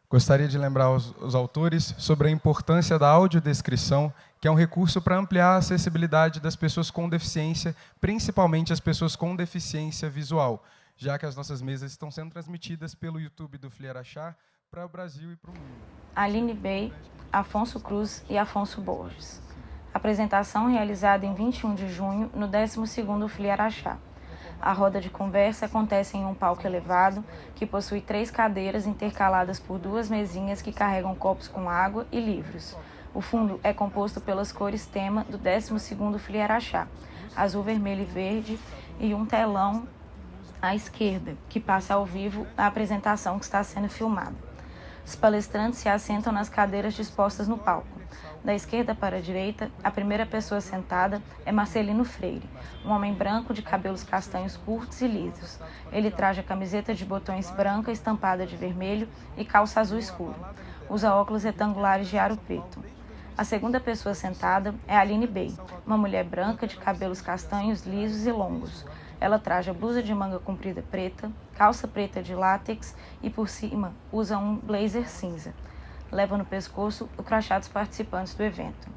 Gostaria de lembrar os autores sobre a importância da audiodescrição, que é um recurso para ampliar a acessibilidade das pessoas com deficiência, principalmente as pessoas com deficiência visual, já que as nossas mesas estão sendo transmitidas pelo YouTube do FLI Araxá para o Brasil e para o mundo. Aline Bey, Afonso Cruz e Afonso Borges. Apresentação realizada em 21 de junho, no 12º FLI Araxá. A roda de conversa acontece em um palco elevado, que possui 3 cadeiras intercaladas por 2 mesinhas que carregam copos com água e livros. O fundo é composto pelas cores tema do 12º FLI Araxá, azul, vermelho e verde, e um telão à esquerda, que passa ao vivo a apresentação que está sendo filmada. Os palestrantes se assentam nas cadeiras dispostas no palco. Da esquerda para a direita, a primeira pessoa sentada é Marcelino Freire, um homem branco de cabelos castanhos curtos e lisos. Ele traja camiseta de botões branca estampada de vermelho e calça azul escuro. Usa óculos retangulares de aro preto. A segunda pessoa sentada é Aline Bey, uma mulher branca de cabelos castanhos lisos e longos. Ela traja blusa de manga comprida preta, calça preta de látex e por cima usa um blazer cinza. Leva no pescoço o crachá dos participantes do evento.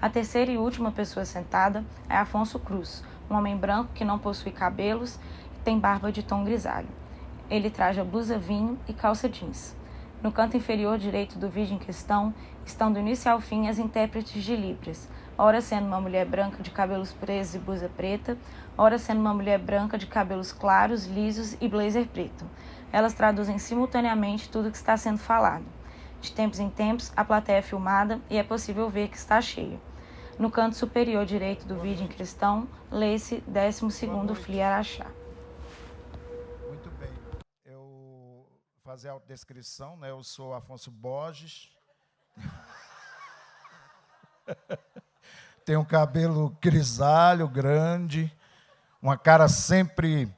A terceira e última pessoa sentada é Afonso Cruz, um homem branco que não possui cabelos e tem barba de tom grisalho. Ele traja blusa vinho e calça jeans. No canto inferior direito do vídeo em questão estão do início ao fim as intérpretes de Libras, ora sendo uma mulher branca de cabelos presos e blusa preta, ora sendo uma mulher branca de cabelos claros, lisos e blazer preto. Elas traduzem simultaneamente tudo o que está sendo falado. De tempos em tempos, a plateia é filmada e é possível ver que está cheia. No canto superior direito do vídeo em questão, lê-se 12º FLI Araxá. Muito bem. Eu vou fazer a autodescrição, né? Eu sou Afonso Borges. Tenho um cabelo grisalho, grande, uma cara sempre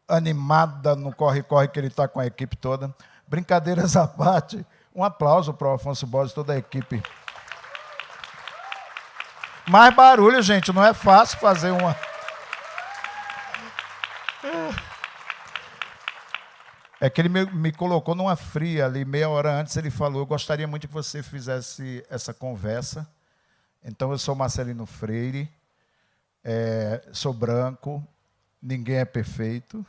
animada no corre-corre que ele está com a equipe toda. Brincadeiras à parte, um aplauso para o Afonso Borges e toda a equipe. Mais barulho, gente, não é fácil fazer uma... É que ele me colocou numa fria ali, meia hora antes ele falou, eu gostaria muito que você fizesse essa conversa. Então, eu sou Marcelino Freire, sou branco, ninguém é perfeito.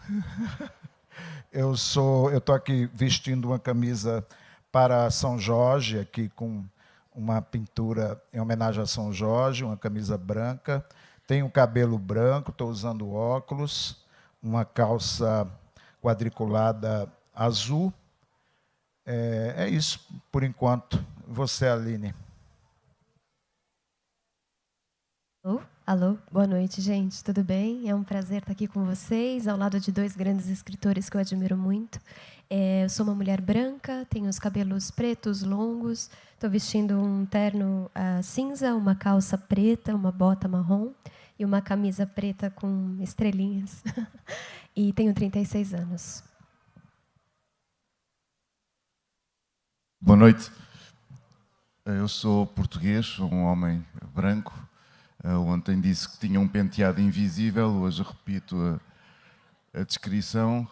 Eu estou aqui vestindo uma camisa para São Jorge, aqui com uma pintura em homenagem a São Jorge, uma camisa branca. Tenho cabelo branco, estou usando óculos, uma calça quadriculada azul. É isso, por enquanto. Você, Aline. Alô, boa noite, gente, tudo bem? É um prazer estar aqui com vocês, ao lado de 2 grandes escritores que eu admiro muito. Eu sou uma mulher branca, tenho os cabelos pretos, longos, estou vestindo um terno cinza, uma calça preta, uma bota marrom e uma camisa preta com estrelinhas. E tenho 36 anos. Boa noite. Eu sou português, sou um homem branco. Ontem disse que tinha um penteado invisível, hoje repito a descrição.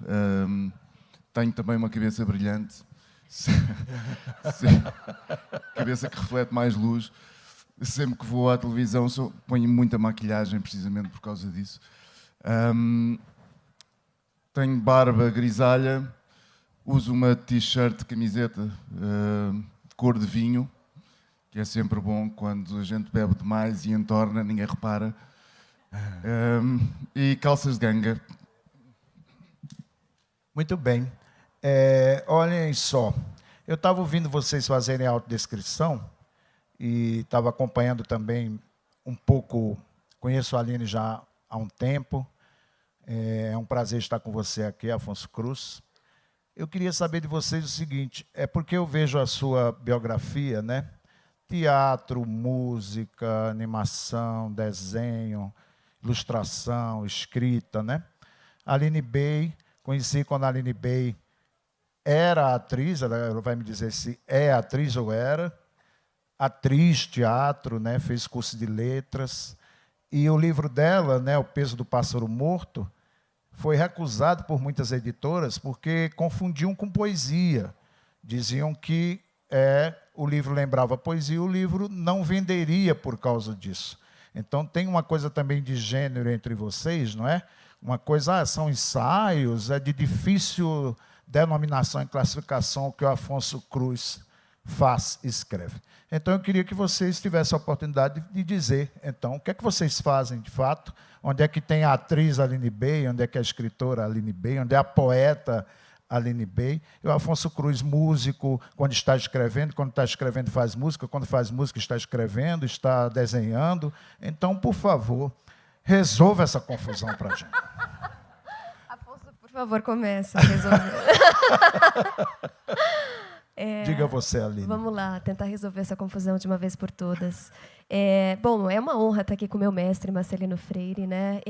Tenho também uma cabeça brilhante, cabeça que reflete mais luz. Sempre que vou à televisão ponho muita maquilhagem, precisamente por causa disso. Tenho barba grisalha, uso uma t-shirt, camiseta de cor de vinho, que é sempre bom quando a gente bebe demais e entorna, ninguém repara. E calças de ganga. Muito bem. Olhem só, eu estava ouvindo vocês fazerem a autodescrição e estava acompanhando também um pouco, conheço a Aline já há um tempo. É um prazer estar com você aqui, Afonso Cruz. Eu queria saber de vocês o seguinte, porque eu vejo a sua biografia, né? Teatro, música, animação, desenho, ilustração, escrita, né? Aline Bey, conheci quando a Aline Bey era atriz, ela vai me dizer se é atriz ou era. Atriz, teatro, né? Fez curso de letras. E o livro dela, né, O Peso do Pássaro Morto, foi recusado por muitas editoras porque confundiam com poesia. Diziam que o livro lembrava poesia, o livro não venderia por causa disso. Então, tem uma coisa também de gênero entre vocês, não é? Uma coisa, são ensaios, é de difícil denominação e classificação o que o Afonso Cruz escreve. Então, eu queria que vocês tivessem a oportunidade de dizer, então, o que é que vocês fazem, de fato, onde é que tem a atriz Aline Bey, onde é que é a escritora Aline Bey, onde é a poeta Aline Bey, e o Afonso Cruz, músico, quando está escrevendo faz música, quando faz música está escrevendo, está desenhando. Então, por favor, resolva essa confusão para a gente. Afonso, por favor, comece a resolver. Diga você, Aline. Vamos lá, tentar resolver essa confusão de uma vez por todas. Bom, é uma honra estar aqui com o meu mestre, Marcelino Freire, né?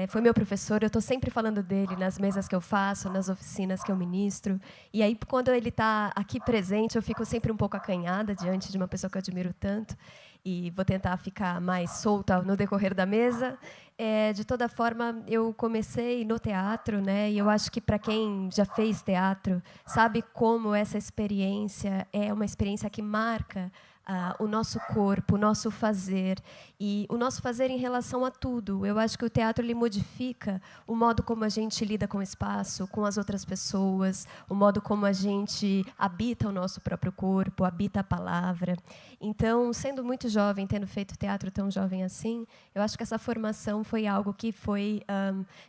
Foi meu professor, eu estou sempre falando dele nas mesas que eu faço, nas oficinas que eu ministro. E aí, quando ele está aqui presente, eu fico sempre um pouco acanhada diante de uma pessoa que eu admiro tanto. E vou tentar ficar mais solta no decorrer da mesa. De toda forma, eu comecei no teatro, né? E eu acho que para quem já fez teatro sabe como essa experiência é uma experiência que marca o nosso corpo, o nosso fazer, e o nosso fazer em relação a tudo. Eu acho que o teatro ele modifica o modo como a gente lida com o espaço, com as outras pessoas, o modo como a gente habita o nosso próprio corpo, habita a palavra. Então, sendo muito jovem, tendo feito teatro tão jovem assim, eu acho que essa formação foi algo que foi,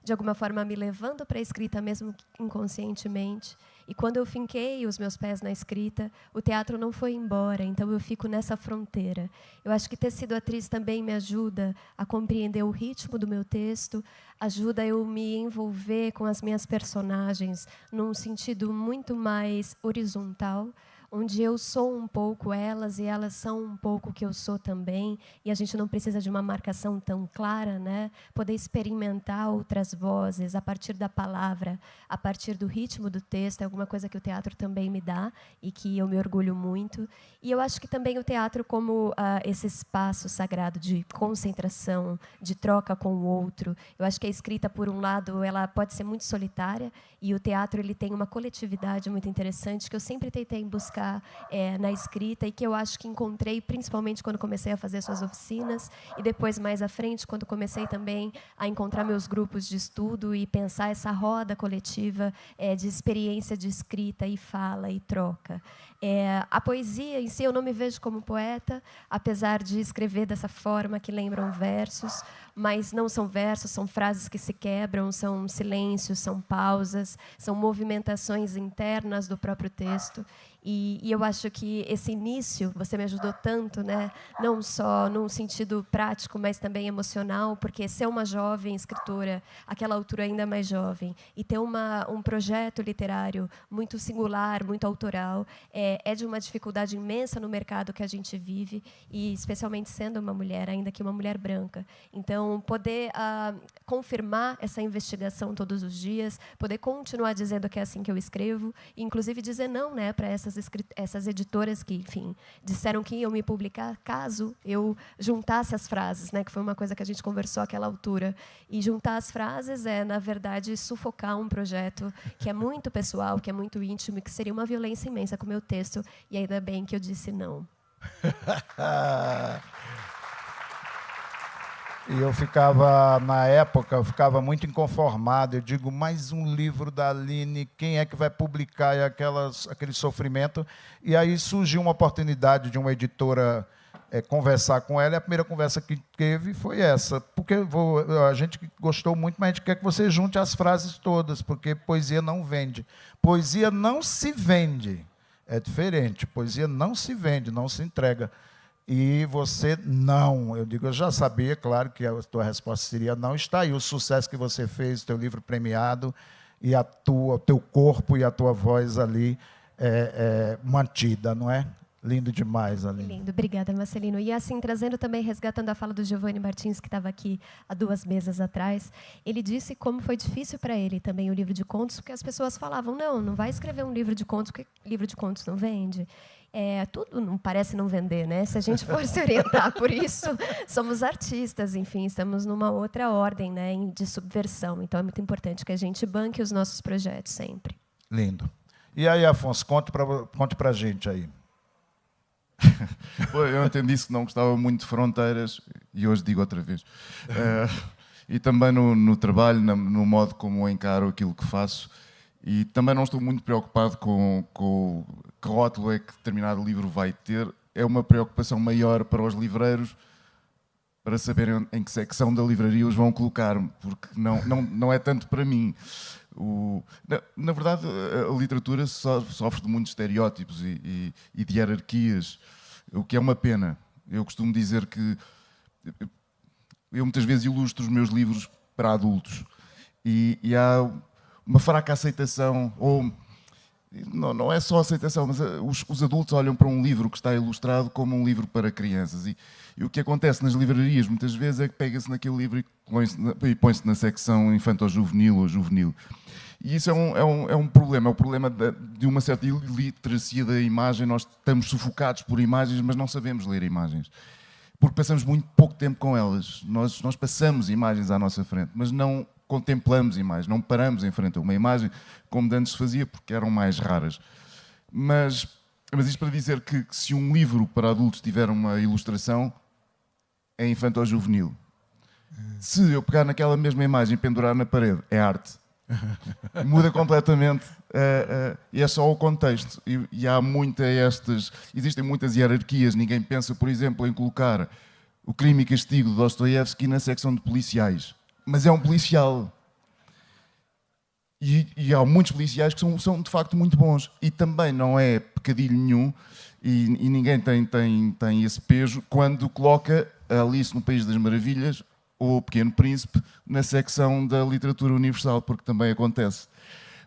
de alguma forma, me levando para a escrita, mesmo inconscientemente. E quando eu finquei os meus pés na escrita, o teatro não foi embora, então eu fico nessa fronteira. Eu acho que ter sido atriz também me ajuda a compreender o ritmo do meu texto, ajuda eu me envolver com as minhas personagens num sentido muito mais horizontal, onde eu sou um pouco elas e elas são um pouco o que eu sou também, e a gente não precisa de uma marcação tão clara, né? Poder experimentar outras vozes a partir da palavra, a partir do ritmo do texto, é alguma coisa que o teatro também me dá e que eu me orgulho muito. E eu acho que também o teatro como esse espaço sagrado de concentração, de troca com o outro. Eu acho que a escrita, por um lado, ela pode ser muito solitária, e o teatro ele tem uma coletividade muito interessante que eu sempre tentei buscar na escrita e que eu acho que encontrei principalmente quando comecei a fazer suas oficinas e depois, mais à frente, quando comecei também a encontrar meus grupos de estudo e pensar essa roda coletiva de experiência de escrita e fala e troca. A poesia em si, eu não me vejo como poeta, apesar de escrever dessa forma que lembram versos, mas não são versos, são frases que se quebram, são silêncios, são pausas, são movimentações internas do próprio texto. E eu acho que esse início, você me ajudou tanto, né? Não só num sentido prático, mas também emocional, porque ser uma jovem escritora, àquela altura ainda mais jovem, e ter um projeto literário muito singular, muito autoral, é de uma dificuldade imensa no mercado que a gente vive, e especialmente sendo uma mulher, ainda que uma mulher branca. Então, poder confirmar essa investigação todos os dias, poder continuar dizendo que é assim que eu escrevo, e inclusive dizer não, né, para essas editoras que, enfim, disseram que iam me publicar caso eu juntasse as frases, né, que foi uma coisa que a gente conversou àquela altura. E juntar as frases é, na verdade, sufocar um projeto que é muito pessoal, que é muito íntimo e que seria uma violência imensa com o meu texto, e ainda bem que eu disse não. E eu ficava, na época, muito inconformado. Eu digo, mais um livro da Aline, quem é que vai publicar? E aquele sofrimento. E aí surgiu uma oportunidade de uma editora conversar com ela, e a primeira conversa que teve foi essa. Porque a gente gostou muito, mas a gente quer que você junte as frases todas, porque poesia não vende. Poesia não se vende. É diferente. Poesia não se vende, não se entrega. E você não. Eu digo, eu já sabia, claro, que a tua resposta seria não. Está aí o sucesso que você fez, o teu livro premiado, e o teu corpo e a tua voz ali mantida, não é? Lindo demais, Aline. Lindo, obrigada, Marcelino. E assim, trazendo também, resgatando a fala do Giovanni Martins, que estava aqui há 2 mesas atrás, ele disse como foi difícil para ele também o livro de contos, porque as pessoas falavam, não vai escrever um livro de contos, porque livro de contos não vende. Tudo não parece não vender, né? Se a gente for se orientar por isso, somos artistas, enfim, estamos numa outra ordem, né, de subversão. Então, é muito importante que a gente banque os nossos projetos sempre. Lindo. E aí, Afonso, conte para a gente aí. Eu ontem disse que não gostava muito de fronteiras e hoje digo outra vez. E também no trabalho, no modo como eu encaro aquilo que faço. E também não estou muito preocupado com que rótulo é que determinado livro vai ter. É uma preocupação maior para os livreiros, para saberem em que secção da livraria os vão colocar, porque não é tanto para mim. Na verdade, a literatura sofre de muitos estereótipos e de hierarquias, o que é uma pena. Eu costumo dizer que eu muitas vezes ilustro os meus livros para adultos e há uma fraca aceitação, ou não é só aceitação, mas os adultos olham para um livro que está ilustrado como um livro para crianças. E o que acontece nas livrarias muitas vezes é que pega-se naquele livro e põe-se na secção infanto-juvenil ou juvenil. E isso é um problema, é o problema de uma certa iliteracia da imagem. Nós estamos sufocados por imagens, mas não sabemos ler imagens. Porque passamos muito pouco tempo com elas. Nós passamos imagens à nossa frente, mas não contemplamos imagens, não paramos em frente a uma imagem como antes se fazia, porque eram mais raras. Mas isto para dizer que se um livro para adultos tiver uma ilustração, é infanto-juvenil. Se eu pegar naquela mesma imagem e pendurar na parede, é arte. Muda completamente e é só o contexto. E há existem muitas hierarquias. Ninguém pensa, por exemplo, em colocar o Crime e Castigo de Dostoiévski na secção de policiais. Mas é um policial. E há muitos policiais que são de facto muito bons. E também não é pecadilho nenhum, e ninguém tem esse peso quando coloca a Alice no País das Maravilhas ou o Pequeno Príncipe na secção da literatura universal, porque também acontece.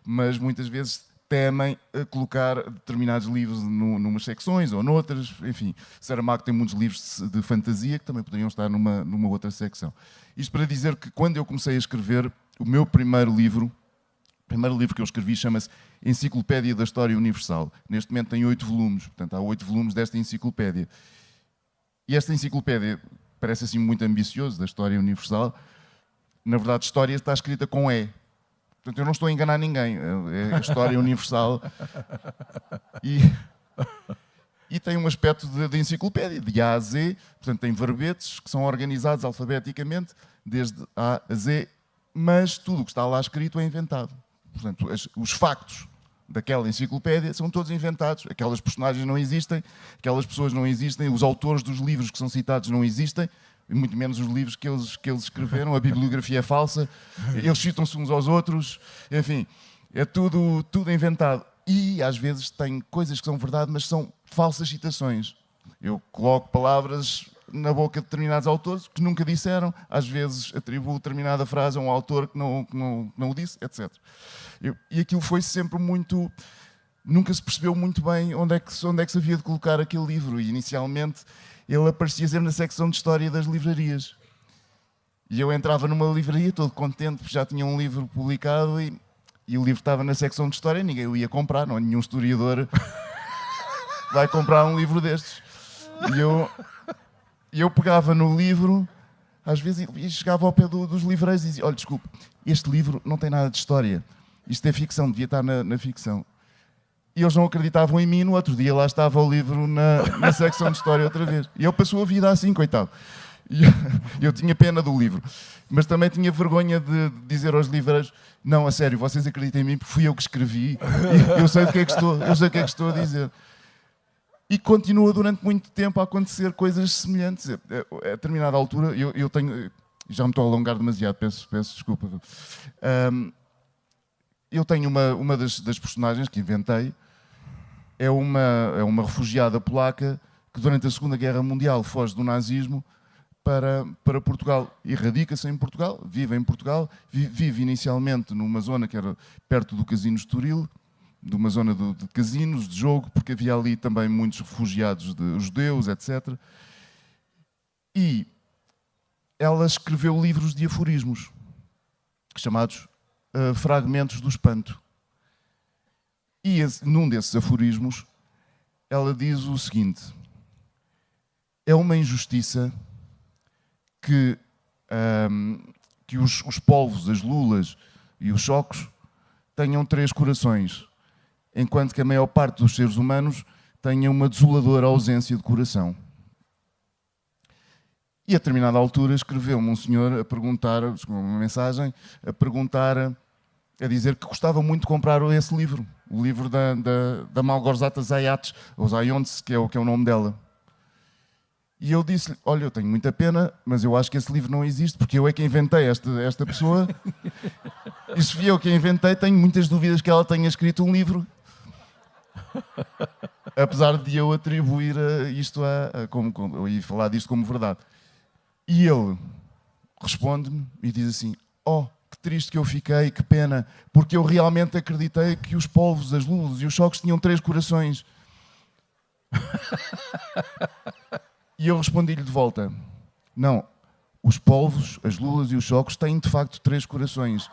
Mas muitas vezes temem colocar determinados livros numas secções ou noutras. Enfim, Saramago tem muitos livros de fantasia que também poderiam estar numa outra secção. Isto para dizer que quando eu comecei a escrever, o meu primeiro livro que eu escrevi chama-se Enciclopédia da História Universal. Neste momento tem 8 volumes, portanto há 8 volumes desta enciclopédia. E esta enciclopédia parece assim muito ambicioso, da História Universal. Na verdade, história está escrita com E. Portanto, eu não estou a enganar ninguém. É a História Universal. E tem um aspecto de enciclopédia, de A a Z. Portanto, tem verbetes que são organizados alfabeticamente, desde A a Z, mas tudo o que está lá escrito é inventado. Portanto, os factos daquela enciclopédia são todos inventados. Aquelas personagens não existem, aquelas pessoas não existem, os autores dos livros que são citados não existem, e muito menos os livros que eles escreveram. A bibliografia é falsa, eles citam-se uns aos outros, enfim, é tudo inventado. E às vezes tem coisas que são verdade, mas são falsas citações. Eu coloco palavras na boca de determinados autores que nunca disseram, às vezes atribuo determinada frase a um autor que não o disse, etc. E aquilo foi sempre muito... Nunca se percebeu muito bem onde é que se havia de colocar aquele livro. E inicialmente ele aparecia sempre na secção de História das livrarias. E eu entrava numa livraria todo contente porque já tinha um livro publicado e o livro estava na secção de História e ninguém o ia comprar, não, nenhum historiador vai comprar um livro destes. E eu pegava no livro, às vezes, e chegava ao pé dos livreiros e dizia: olha, desculpe, este livro não tem nada de história. Isto é ficção, devia estar na ficção. E eles não acreditavam em mim. No outro dia lá estava o livro na secção de História outra vez. E ele passou a vida assim, coitado. E eu tinha pena do livro. Mas também tinha vergonha de dizer aos livreiros: não, a sério, vocês acreditem em mim, porque fui eu que escrevi. E eu sei o que é que estou a dizer. E continua durante muito tempo a acontecer coisas semelhantes. A determinada altura, eu tenho... Já me estou a alongar demasiado, peço desculpa. Eu tenho uma das personagens que inventei, é uma refugiada polaca que durante a Segunda Guerra Mundial foge do nazismo para Portugal. E radica-se em Portugal, vive em Portugal, vive inicialmente numa zona que era perto do Casino Estoril, de uma zona de casinos, de jogo, porque havia ali também muitos refugiados judeus, etc. E ela escreveu livros de aforismos, chamados Fragmentos do Espanto. E num desses aforismos, ela diz o seguinte: é uma injustiça que os polvos, as lulas e os chocos tenham 3 corações. enquanto que a maior parte dos seres humanos tenha uma desoladora ausência de coração. E a determinada altura escreveu-me um senhor a perguntar, uma mensagem, a dizer que gostava muito de comprar esse livro, o livro da Malgorzata Zayats, ou Zayonts, que é o nome dela. E eu disse-lhe, olha, eu tenho muita pena, mas eu acho que esse livro não existe, porque eu é que inventei esta pessoa. E se fui eu que a inventei, tenho muitas dúvidas que ela tenha escrito um livro. Apesar de eu atribuir isto e falar disto como verdade. E ele responde-me e diz assim, oh, que triste que eu fiquei, que pena, porque eu realmente acreditei que os polvos, as luzes e os choques tinham 3 corações. E eu respondi-lhe de volta, não, os polvos, as lulas e os choques têm de facto 3 corações.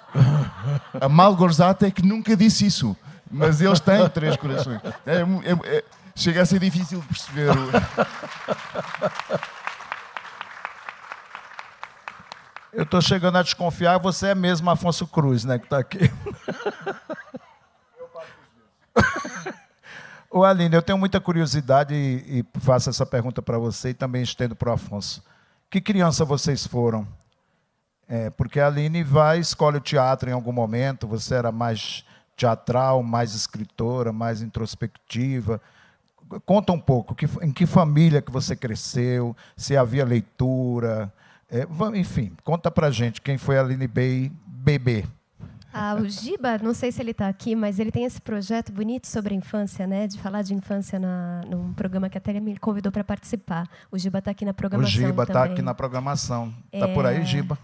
A Malgorzata é que nunca disse isso, mas eles têm 3 corações. Chega a ser difícil de perceber. Eu estou chegando a desconfiar, você é mesmo Afonso Cruz, né, que está aqui. Ô Aline, eu tenho muita curiosidade e faço essa pergunta para você e também estendo para o Afonso. Que criança vocês foram? Porque a Aline escolhe o teatro em algum momento, você era mais teatral, mais escritora, mais introspectiva. Conta um pouco, em que família que você cresceu, se havia leitura, enfim, conta pra gente quem foi a Aline Bey, bebê. O Giba, não sei se ele está aqui, mas ele tem esse projeto bonito sobre a infância, né? De falar de infância num programa que até ele me convidou para participar. O Giba está aqui na programação também. O Giba está aqui na programação. Está por aí, Giba?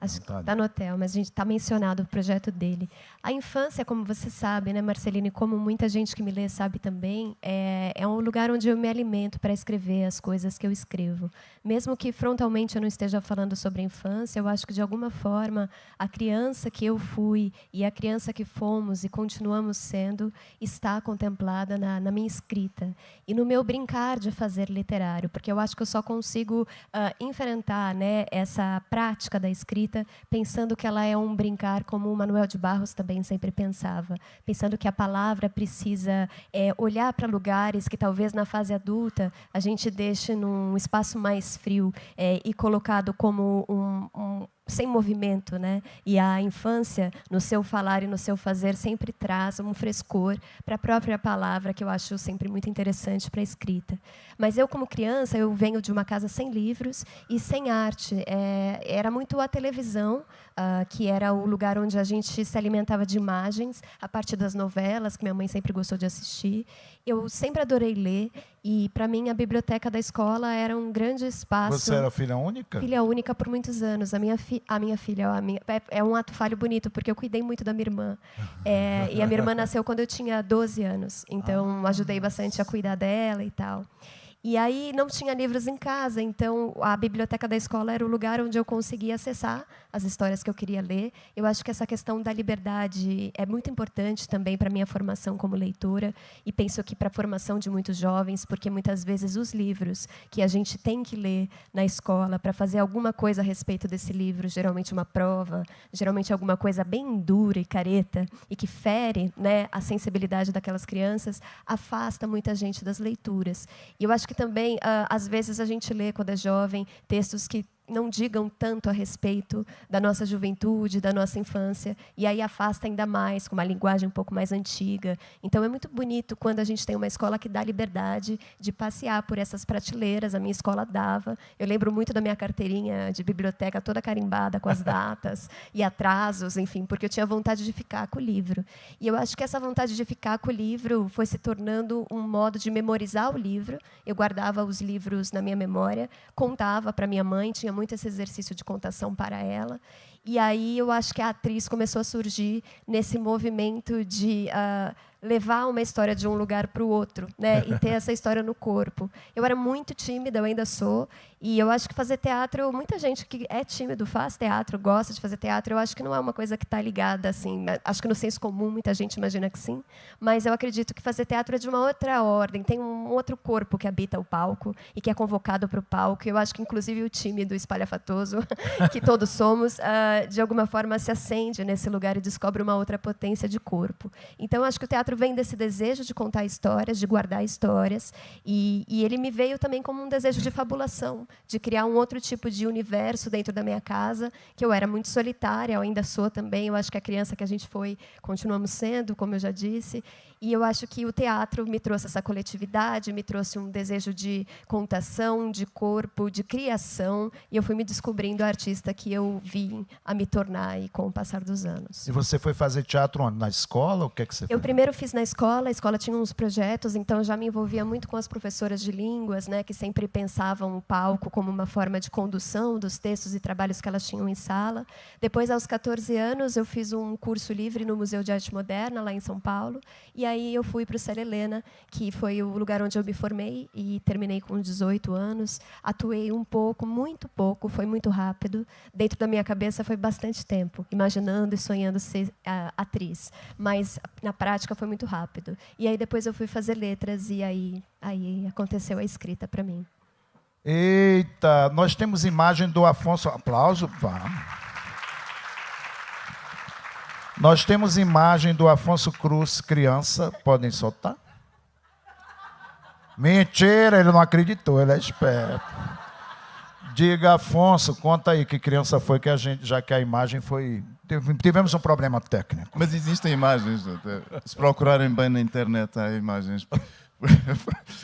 Acho que está no hotel, mas a gente está mencionado o projeto dele. A infância, como você sabe, né, Marceline, como muita gente que me lê sabe também, é um lugar onde eu me alimento para escrever as coisas que eu escrevo. Mesmo que frontalmente eu não esteja falando sobre a infância, eu acho que, de alguma forma, a criança que eu fui e a criança que fomos e continuamos sendo está contemplada na minha escrita. E no meu brincar de fazer literário, porque eu acho que eu só consigo enfrentar, né, essa prática da escrita pensando que ela é um brincar, como o Manuel de Barros também sempre pensava, pensando que a palavra precisa olhar para lugares que talvez na fase adulta a gente deixe num espaço mais frio e colocado como sem movimento, né? E a infância, no seu falar e no seu fazer, sempre traz um frescor para a própria palavra, que eu acho sempre muito interessante para a escrita. Mas eu, como criança, eu venho de uma casa sem livros e sem arte. Era muito a televisão, que era o lugar onde a gente se alimentava de imagens, a partir das novelas, que minha mãe sempre gostou de assistir. Eu sempre adorei ler, e, para mim, a biblioteca da escola era um grande espaço. Você era filha única? Filha única por muitos anos. A minha filha é um ato falho bonito, porque eu cuidei muito da minha irmã. E a minha irmã nasceu quando eu tinha 12 anos, então ajudei bastante a cuidar dela e tal. E aí não tinha livros em casa, então a biblioteca da escola era o lugar onde eu conseguia acessar as histórias que eu queria ler. Eu acho que essa questão da liberdade é muito importante também para a minha formação como leitora, e penso que para a formação de muitos jovens, porque muitas vezes os livros que a gente tem que ler na escola para fazer alguma coisa a respeito desse livro, geralmente uma prova, geralmente alguma coisa bem dura e careta, e que fere, né, a sensibilidade daquelas crianças, afasta muita gente das leituras. E eu acho que também, às vezes, a gente lê, quando é jovem, textos que não digam tanto a respeito da nossa juventude, da nossa infância, e aí afasta ainda mais, com uma linguagem um pouco mais antiga. Então, é muito bonito quando a gente tem uma escola que dá liberdade de passear por essas prateleiras. A minha escola dava. Eu lembro muito da minha carteirinha de biblioteca toda carimbada com as datas e atrasos, enfim, porque eu tinha vontade de ficar com o livro. E eu acho que essa vontade de ficar com o livro foi se tornando um modo de memorizar o livro. Eu guardava os livros na minha memória, contava para minha mãe, tinha muito esse exercício de contação para ela. E aí eu acho que a atriz começou a surgir nesse movimento de levar uma história de um lugar para o outro, né? E ter essa história no corpo. Eu era muito tímida, eu ainda sou, e eu acho que fazer teatro, muita gente que é tímido faz teatro, gosta de fazer teatro, eu acho que não é uma coisa que está ligada, assim, acho que no senso comum muita gente imagina que sim, mas eu acredito que fazer teatro é de uma outra ordem, tem um outro corpo que habita o palco e que é convocado para o palco, e eu acho que, inclusive, o tímido espalhafatoso, que todos somos, de alguma forma se acende nesse lugar e descobre uma outra potência de corpo. Então, eu acho que o teatro teatro vem desse desejo de contar histórias, de guardar histórias, e ele me veio também como um desejo de fabulação, de criar um outro tipo de universo dentro da minha casa, que eu era muito solitária, eu ainda sou também, eu acho que a criança que a gente foi, continuamos sendo, como eu já disse, e eu acho que o teatro me trouxe essa coletividade, me trouxe um desejo de contação, de corpo, de criação, e eu fui me descobrindo a artista que eu vim a me tornar e com o passar dos anos. E você foi fazer teatro onde? Na escola? O que é que você Eu fez? primeiro fiz na escola, a escola tinha uns projetos, então eu já me envolvia muito com as professoras de línguas, né, que sempre pensavam o palco como uma forma de condução dos textos e trabalhos que elas tinham em sala. Depois, aos 14 anos, eu fiz um curso livre no Museu de Arte Moderna, lá em São Paulo, e aí eu fui para o Célia Helena, que foi o lugar onde eu me formei, e terminei com 18 anos. Atuei um pouco, muito pouco, foi muito rápido. Dentro da minha cabeça foi bastante tempo, imaginando e sonhando ser atriz. Mas, na prática, foi muito rápido. E aí, depois, eu fui fazer letras, e aí aconteceu a escrita para mim. Eita, nós temos imagem do Afonso... Aplauso, vamos. Nós temos imagem do Afonso Cruz, criança. Podem soltar? Mentira, ele não acreditou, ele é esperto. Diga, Afonso, conta aí que criança foi que a gente, já que a imagem foi... Tivemos um problema técnico. Mas existem imagens, até. Se procurarem bem na internet há imagens.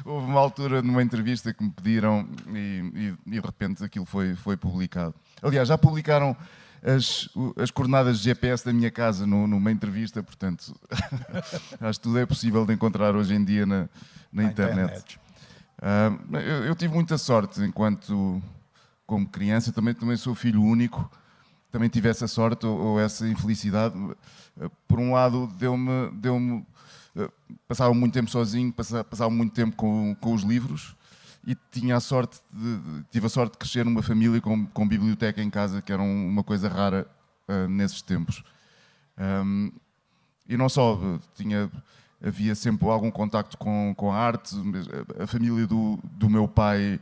Houve uma altura numa entrevista que me pediram e de repente aquilo foi publicado. Aliás, já publicaram as coordenadas de GPS da minha casa numa entrevista, portanto, acho que tudo é possível de encontrar hoje em dia na internet. Eu tive muita sorte como criança, também sou filho único, também tive essa sorte ou essa infelicidade. Por um lado, deu-me passava muito tempo sozinho, passava muito tempo com os livros e tive a sorte de crescer numa família com biblioteca em casa, que era uma coisa rara nesses tempos. E não só, havia sempre algum contacto com a arte. A família do meu pai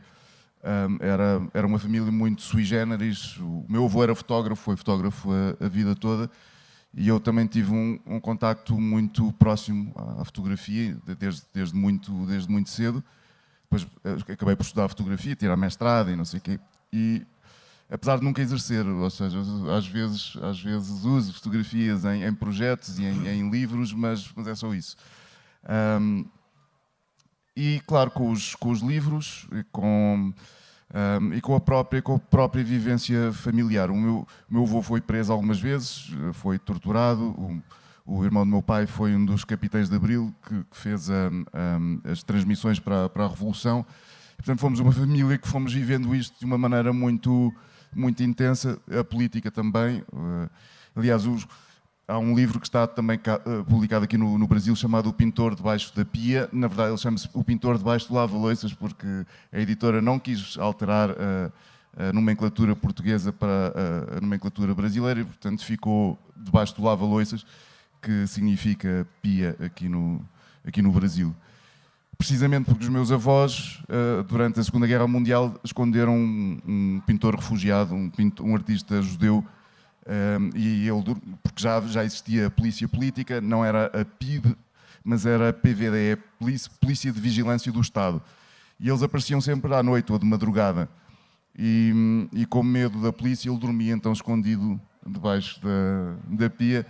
era uma família muito sui generis. O meu avô era fotógrafo, foi fotógrafo a vida toda. E eu também tive um contacto muito próximo à fotografia, desde muito cedo. Depois acabei por estudar fotografia, tirar mestrado e não sei o quê. E apesar de nunca exercer, ou seja, às vezes uso fotografias em projetos e em livros, mas é só isso. E claro, com os livros e com a própria vivência familiar. O meu avô foi preso algumas vezes, foi torturado. O irmão do meu pai foi um dos capitães de Abril que fez as transmissões para a Revolução. E, portanto, fomos uma família que fomos vivendo isto de uma maneira muito, muito intensa. A política também. Aliás, há um livro que está também publicado aqui no Brasil chamado O Pintor Debaixo da Pia. Na verdade, ele chama-se O Pintor Debaixo do Lava-Loiças, porque a editora não quis alterar a nomenclatura portuguesa para a nomenclatura brasileira e, portanto, ficou Debaixo do Lava-Loiças, que significa pia aqui no Brasil. Precisamente porque os meus avós, durante a Segunda Guerra Mundial, esconderam um pintor refugiado, um artista judeu. E ele, porque já existia a polícia política, não era a PID, mas era a PVDE, Polícia de Vigilância do Estado. E eles apareciam sempre à noite ou de madrugada. E com medo da polícia, ele dormia então escondido debaixo da pia.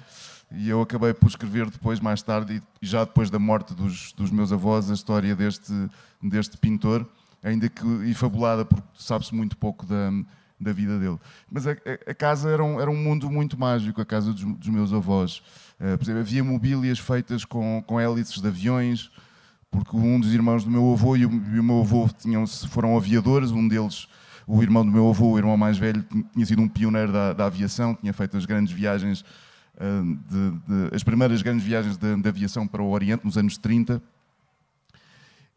E eu acabei por escrever depois, mais tarde, e já depois da morte dos meus avós, a história deste pintor, ainda que fabulada, porque sabe-se muito pouco da vida dele. Mas a casa era um mundo muito mágico, a casa dos meus avós. Por exemplo, havia mobílias feitas com hélices de aviões, porque um dos irmãos do meu avô e o meu avô foram aviadores. Um deles, o irmão do meu avô, o irmão mais velho, tinha sido um pioneiro da aviação, tinha feito as grandes viagens, as primeiras grandes viagens de aviação para o Oriente, nos anos 30.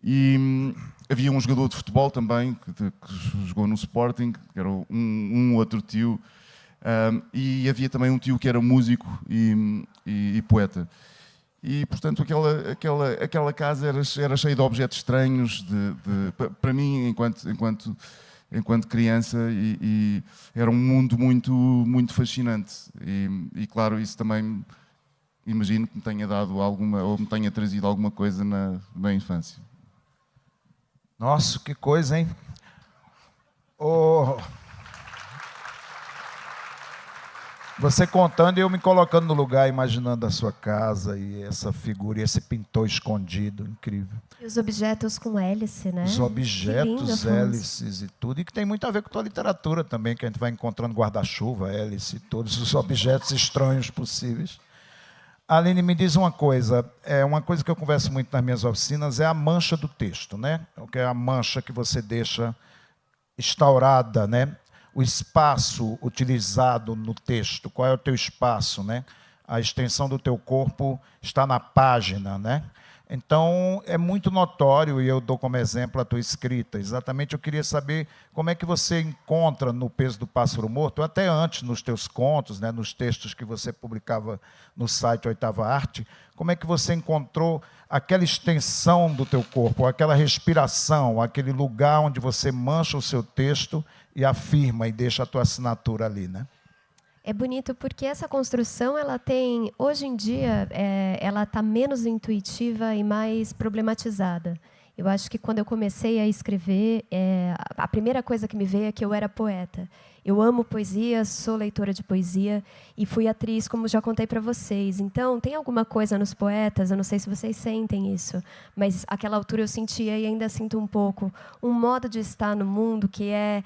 E havia um jogador de futebol também, que jogou no Sporting, que era um outro tio. E havia também um tio que era músico e poeta. E, portanto, aquela casa era cheia de objetos estranhos, para mim, enquanto criança, e era um mundo muito, muito fascinante. E, claro, isso também imagino que me tenha dado alguma, ou me tenha trazido alguma coisa na infância. Nossa, que coisa, hein? Oh. Você contando e eu me colocando no lugar, imaginando a sua casa e essa figura, e esse pintor escondido, incrível. E os objetos com hélice, né? Os objetos, lindo, hélices e tudo, e que tem muito a ver com a tua literatura também, que a gente vai encontrando guarda-chuva, hélice, todos os objetos estranhos possíveis. Aline, me diz uma coisa que eu converso muito nas minhas oficinas é a mancha do texto, né? O que é a mancha que você deixa instaurada, né? O espaço utilizado no texto, qual é o teu espaço, né? A extensão do teu corpo está na página, né? Então, é muito notório, e eu dou como exemplo a tua escrita. Exatamente, eu queria saber como é que você encontra no Peso do Pássaro Morto, até antes nos teus contos, né, nos textos que você publicava no site Oitava Arte, como é que você encontrou aquela extensão do teu corpo, aquela respiração, aquele lugar onde você mancha o seu texto e afirma e deixa a tua assinatura ali, né? É bonito porque essa construção, ela tem, hoje em dia, ela está menos intuitiva e mais problematizada. Eu acho que quando eu comecei a escrever, a primeira coisa que me veio é que eu era poeta. Eu amo poesia, sou leitora de poesia e fui atriz, como já contei para vocês. Então, tem alguma coisa nos poetas, eu não sei se vocês sentem isso, mas àquela altura eu sentia e ainda sinto um pouco, um modo de estar no mundo que é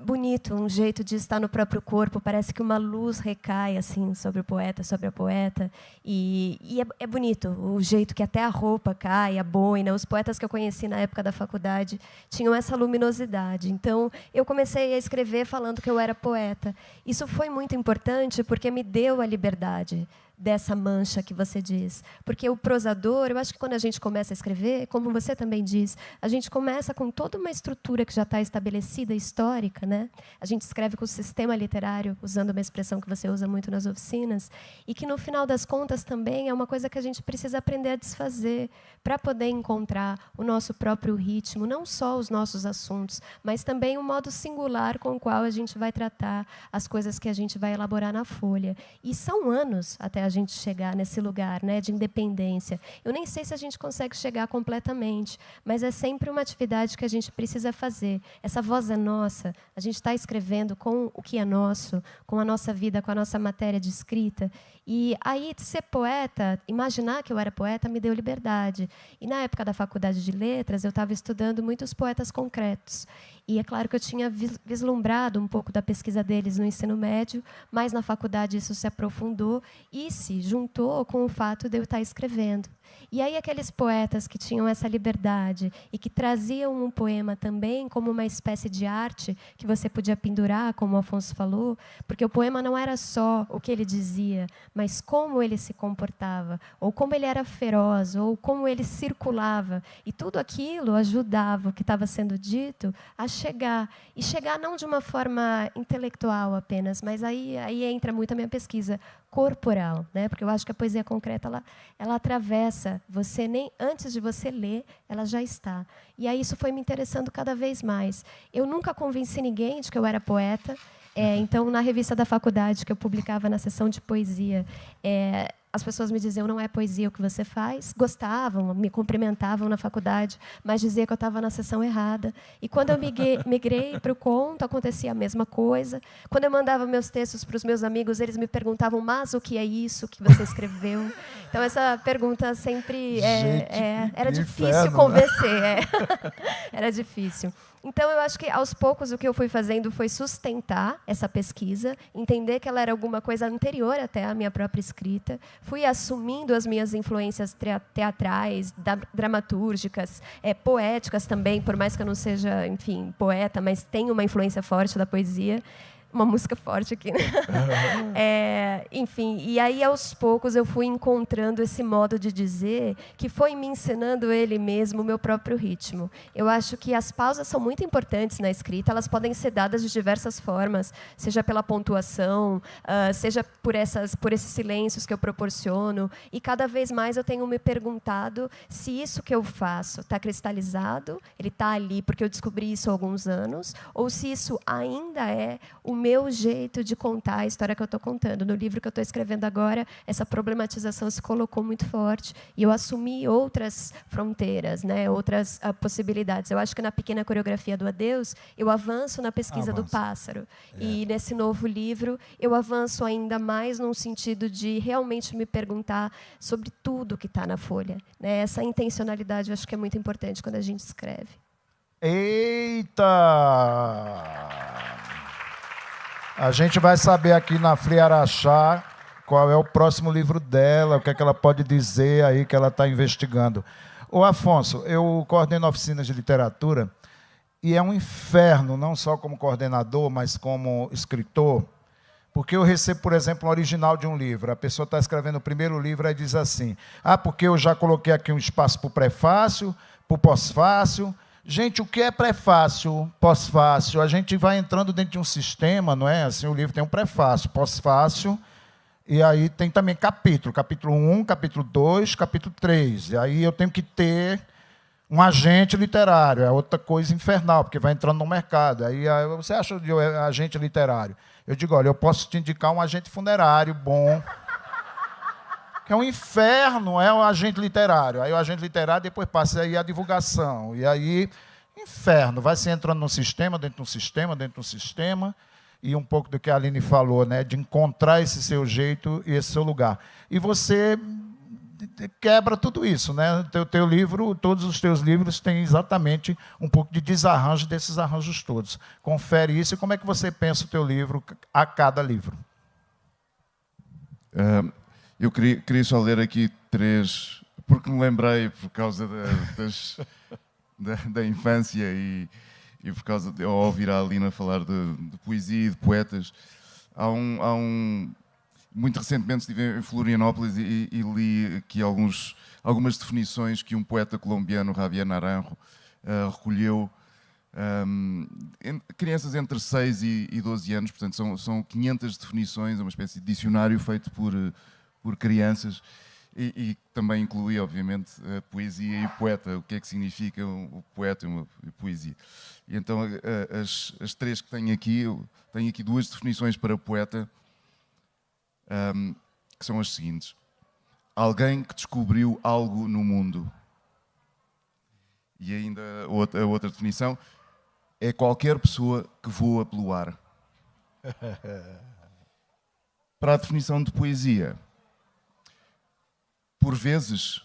bonito, um jeito de estar no próprio corpo, parece que uma luz recai assim sobre o poeta, sobre a poeta, e é bonito o jeito que até a roupa cai, a boina. Os poetas que eu conheci na época da faculdade tinham essa luminosidade. Então, eu comecei a escrever falando que eu era poeta. Isso foi muito importante porque me deu a liberdade dessa mancha que você diz. Porque o prosador, eu acho que quando a gente começa a escrever, como você também diz, a gente começa com toda uma estrutura que já está estabelecida, histórica, né? A gente escreve com o sistema literário, usando uma expressão que você usa muito nas oficinas, e que, no final das contas, também é uma coisa que a gente precisa aprender a desfazer para poder encontrar o nosso próprio ritmo, não só os nossos assuntos, mas também o modo singular com o qual a gente vai tratar as coisas que a gente vai elaborar na folha. E são anos até a gente chegar nesse lugar, né, de independência. Eu nem sei se a gente consegue chegar completamente, mas é sempre uma atividade que a gente precisa fazer. Essa voz é nossa, a gente está escrevendo com o que é nosso, com a nossa vida, com a nossa matéria de escrita. E aí, ser poeta, imaginar que eu era poeta, me deu liberdade. E na época da faculdade de letras, eu estava estudando muitos poetas concretos. E é claro que eu tinha vislumbrado um pouco da pesquisa deles no ensino médio, mas na faculdade isso se aprofundou e se juntou com o fato de eu estar escrevendo. E aí aqueles poetas que tinham essa liberdade e que traziam um poema também como uma espécie de arte que você podia pendurar, como o Afonso falou, porque o poema não era só o que ele dizia, mas como ele se comportava, ou como ele era feroz, ou como ele circulava. E tudo aquilo ajudava o que estava sendo dito a chegar. E chegar não de uma forma intelectual apenas, mas aí entra muito a minha pesquisa corporal, né? Porque eu acho que a poesia concreta ela atravessa você, nem antes de você ler, ela já está. E aí isso foi me interessando cada vez mais. Eu nunca convenci ninguém de que eu era poeta. Então, na revista da faculdade, que eu publicava na seção de poesia, as pessoas me diziam, não é poesia o que você faz. Gostavam, me cumprimentavam na faculdade, mas diziam que eu estava na seção errada. E quando eu migrei para o conto, acontecia a mesera coisa. Quando eu mandava meus textos para os meus amigos, eles me perguntavam, mas o que é isso que você escreveu? Então, essa pergunta sempre era difícil inferno, convencer. Né? Era difícil. Então, eu acho que, aos poucos, o que eu fui fazendo foi sustentar essa pesquisa, entender que ela era alguma coisa anterior até à minha própria escrita. Fui assumindo as minhas influências teatrais, dramatúrgicas, poéticas também, por mais que eu não seja, enfim, poeta, mas tenho uma influência forte da poesia. Uma música forte aqui, né? Enfim, e aí, aos poucos, eu fui encontrando esse modo de dizer que foi me ensinando ele mesmo o meu próprio ritmo. Eu acho que as pausas são muito importantes na escrita, elas podem ser dadas de diversas formas, seja pela pontuação, seja por esses silêncios que eu proporciono, e cada vez mais eu tenho me perguntado se isso que eu faço está cristalizado, ele está ali porque eu descobri isso há alguns anos, ou se isso ainda é o meu jeito de contar a história que eu estou contando. No livro que eu estou escrevendo agora, essa problematização se colocou muito forte e eu assumi outras fronteiras, né, outras possibilidades. Eu acho que na pequena coreografia do Adeus, eu avanço na pesquisa do pássaro. E nesse novo livro, eu avanço ainda mais num sentido de realmente me perguntar sobre tudo que está na folha, né? Essa intencionalidade eu acho que é muito importante quando a gente escreve. Eita! A gente vai saber aqui na Fli Araxá qual é o próximo livro dela, o que é que ela pode dizer aí que ela está investigando. Ô Afonso, eu coordeno oficinas de literatura e é um inferno, não só como coordenador, mas como escritor, porque eu recebo, por exemplo, um original de um livro. A pessoa está escrevendo o primeiro livro e diz assim, porque eu já coloquei aqui um espaço para o prefácio, para o pós-fácio. Gente, o que é prefácio, pós-fácio? A gente vai entrando dentro de um sistema, não é? Assim, o livro tem um prefácio, pós-fácio, e aí tem também capítulo. Capítulo 1, capítulo 2, capítulo 3. E aí eu tenho que ter um agente literário. É outra coisa infernal, porque vai entrando no mercado. Aí você acha de agente literário? Eu digo, olha, eu posso te indicar um agente funerário bom, que é um inferno, é um agente literário. Aí o agente literário depois passa aí a divulgação. E aí, inferno, vai se entrando num sistema, dentro de um sistema, dentro de um sistema, e um pouco do que a Aline falou, né, de encontrar esse seu jeito e esse seu lugar. E você quebra tudo isso, né? Teu livro, todos os teus livros têm exatamente um pouco de desarranjo desses arranjos todos. Confere isso e como é que você pensa o teu livro a cada livro? Eu queria só ler aqui 3, porque me lembrei, por causa da infância e por causa de eu ouvir a Alina falar de poesia e de poetas. Muito recentemente estive em Florianópolis e li aqui algumas definições que um poeta colombiano, Javier Naranjo, recolheu. Crianças entre 6 e 12 anos, portanto são 500 definições, uma espécie de dicionário feito por crianças e também inclui, obviamente, a poesia e o poeta, o que é que significa o poeta e a poesia. E então as 3 que tenho aqui, eu tenho aqui 2 definições para poeta, que são as seguintes: alguém que descobriu algo no mundo. E ainda a outra definição é qualquer pessoa que voa pelo ar. Para a definição de poesia: por vezes,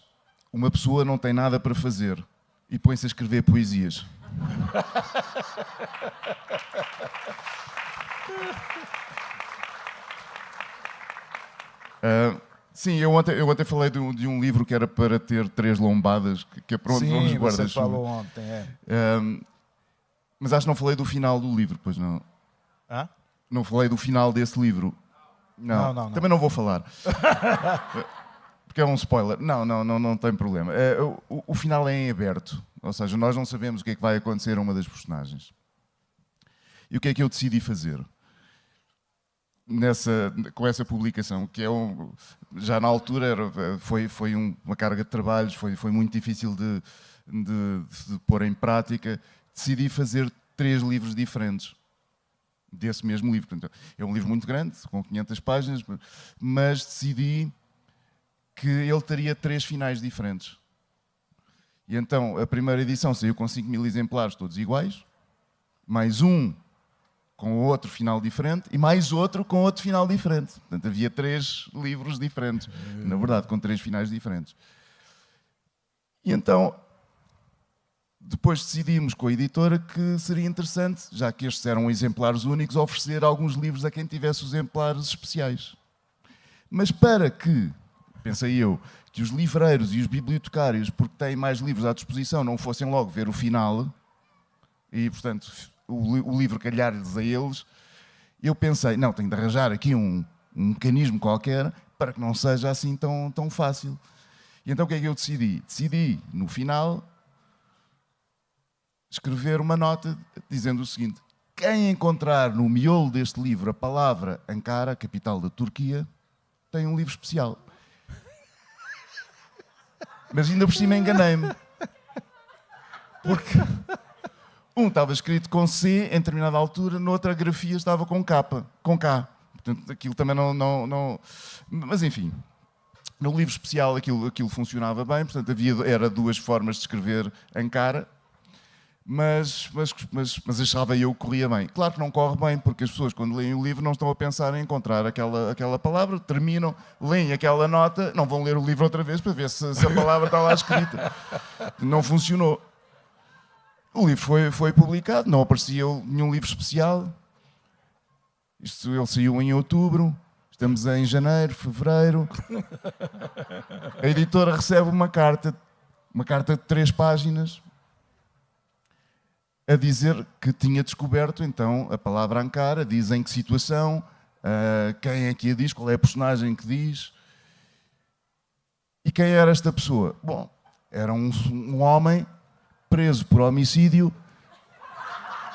uma pessoa não tem nada para fazer e põe-se a escrever poesias. Sim, eu ontem falei de um livro que era para ter 3 lombadas, que é para onde vamos guardar. Você falou ontem, mas acho que não falei do final do livro, pois não. Não falei do final desse livro. Não. Também não vou falar. Porque é um spoiler. Não tem problema. O final é em aberto. Ou seja, nós não sabemos o que é que vai acontecer a uma das personagens. E o que é que eu decidi fazer? Com essa publicação, que já na altura foi uma carga de trabalhos, foi muito difícil de pôr em prática. Decidi fazer 3 livros diferentes desse mesmo livro. Portanto, é um livro muito grande, com 500 páginas, mas decidi que ele teria 3 finais diferentes. E então a primeira edição saiu com 5.000 exemplares, todos iguais, mais um com outro final diferente e mais outro com outro final diferente. Portanto, havia 3 livros diferentes, na verdade, com 3 finais diferentes. E então, depois decidimos com a editora que seria interessante, já que estes eram exemplares únicos, oferecer alguns livros a quem tivesse os exemplares especiais. Mas para que, pensei eu, que os livreiros e os bibliotecários, porque têm mais livros à disposição, não fossem logo ver o final, e, portanto, o livro calhar-lhes a eles, eu pensei, não, tenho de arranjar aqui um mecanismo qualquer para que não seja assim tão fácil. E então o que é que eu decidi? Decidi, no final, escrever uma nota dizendo o seguinte: quem encontrar no miolo deste livro a palavra Ankara, capital da Turquia, tem um livro especial. Mas ainda por cima enganei-me. Um estava escrito com C em determinada altura, noutra grafia estava com K. Portanto, aquilo também não... Mas, enfim, no livro especial aquilo funcionava bem, portanto, era duas formas de escrever Ankara, mas achava eu que corria bem. Claro que não corre bem, porque as pessoas, quando leem o livro, não estão a pensar em encontrar aquela palavra, terminam, leem aquela nota, não vão ler o livro outra vez para ver se a palavra está lá escrita. Não funcionou. O livro foi publicado, não aparecia nenhum livro especial. Ele saiu em outubro, estamos em janeiro, fevereiro. A editora recebe uma carta de 3 páginas, a dizer que tinha descoberto, então, a palavra Ankara, diz em que situação, quem é que a diz, qual é a personagem que diz. E quem era esta pessoa? Bom, era um homem preso por homicídio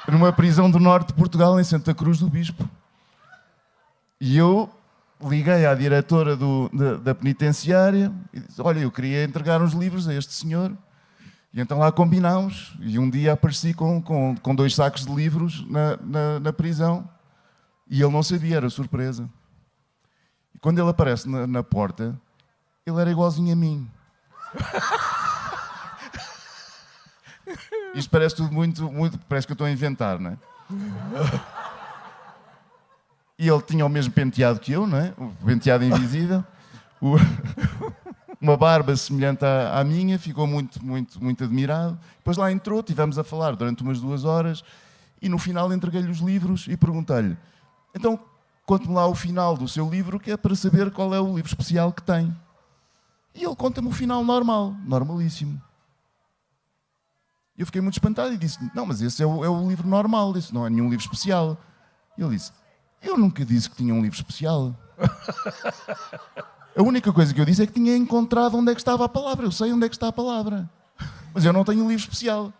numa prisão do norte de Portugal, em Santa Cruz do Bispo. E eu liguei à diretora da penitenciária e disse, olha, eu queria entregar uns livros a este senhor. E então lá combinámos, e um dia apareci com 2 sacos de livros na prisão, e ele não sabia, era surpresa. E quando ele aparece na porta, ele era igualzinho a mim. Isto parece tudo muito, parece que eu estou a inventar, não é? E ele tinha o mesmo penteado que eu, não é? O penteado invisível. Uma barba semelhante à minha, ficou muito admirado. Depois lá entrou, estivemos a falar durante umas 2 horas e no final entreguei-lhe os livros e perguntei-lhe, então conte-me lá o final do seu livro, que é para saber qual é o livro especial que tem. E ele conta-me o final normalíssimo. Eu fiquei muito espantado e disse, não, mas esse é o livro normal, disse, não é nenhum livro especial. E ele disse, eu nunca disse que tinha um livro especial. A única coisa que eu disse é que tinha encontrado onde é que estava a palavra. Eu sei onde é que está a palavra. Mas eu não tenho um livro especial.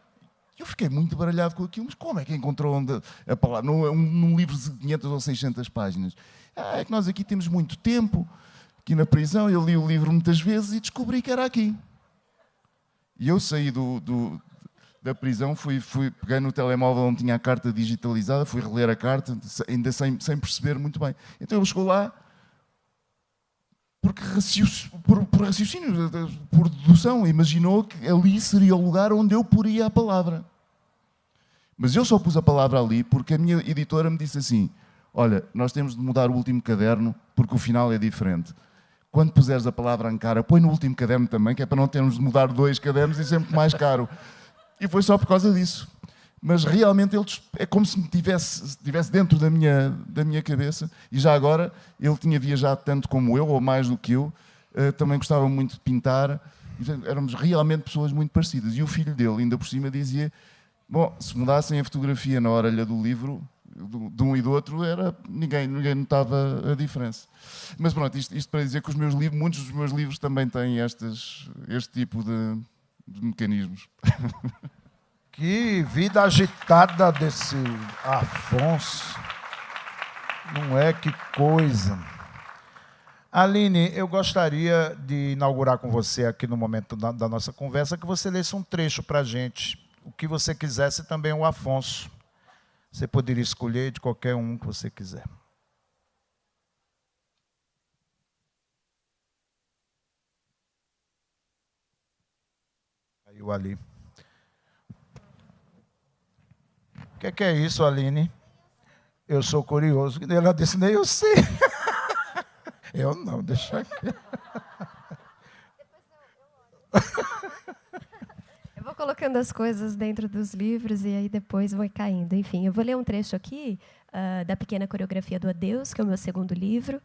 Eu fiquei muito baralhado com aquilo. Mas como é que encontrou onde a palavra? Num livro de 500 ou 600 páginas. É que nós aqui temos muito tempo. Aqui na prisão, eu li o livro muitas vezes e descobri que era aqui. E eu saí da prisão, peguei no telemóvel onde tinha a carta digitalizada, fui reler a carta, ainda sem perceber muito bem. Então ele chegou lá, por raciocínio, por dedução, imaginou que ali seria o lugar onde eu poria a palavra. Mas eu só pus a palavra ali porque a minha editora me disse assim, olha, nós temos de mudar o último caderno porque o final é diferente. Quando puseres a palavra Ankara, põe no último caderno também, que é para não termos de mudar 2 cadernos e sempre mais caro. E foi só por causa disso. Mas realmente é como se me estivesse dentro da minha cabeça. E já agora, ele tinha viajado tanto como eu, ou mais do que eu. Também gostava muito de pintar. Éramos realmente pessoas muito parecidas. E o filho dele, ainda por cima, dizia, bom, se mudassem a fotografia na orelha do livro, de um e do outro, ninguém notava a diferença. Mas pronto, isto para dizer que muitos dos meus livros também têm este tipo de mecanismos. Que vida agitada desse Afonso. Não é? Que coisa. Aline, eu gostaria de inaugurar com você aqui no momento da nossa conversa, que você lesse um trecho para a gente. O que você quisesse também o Afonso. Você poderia escolher de qualquer um que você quiser. Caiu ali. O que é isso, Aline? Eu sou curioso. Ela disse, nem eu sei. Eu não, deixa aqui. Eu vou colocando as coisas dentro dos livros e aí depois vou caindo. Enfim, eu vou ler um trecho aqui da Pequena Coreografia do Adeus, que é o meu segundo livro.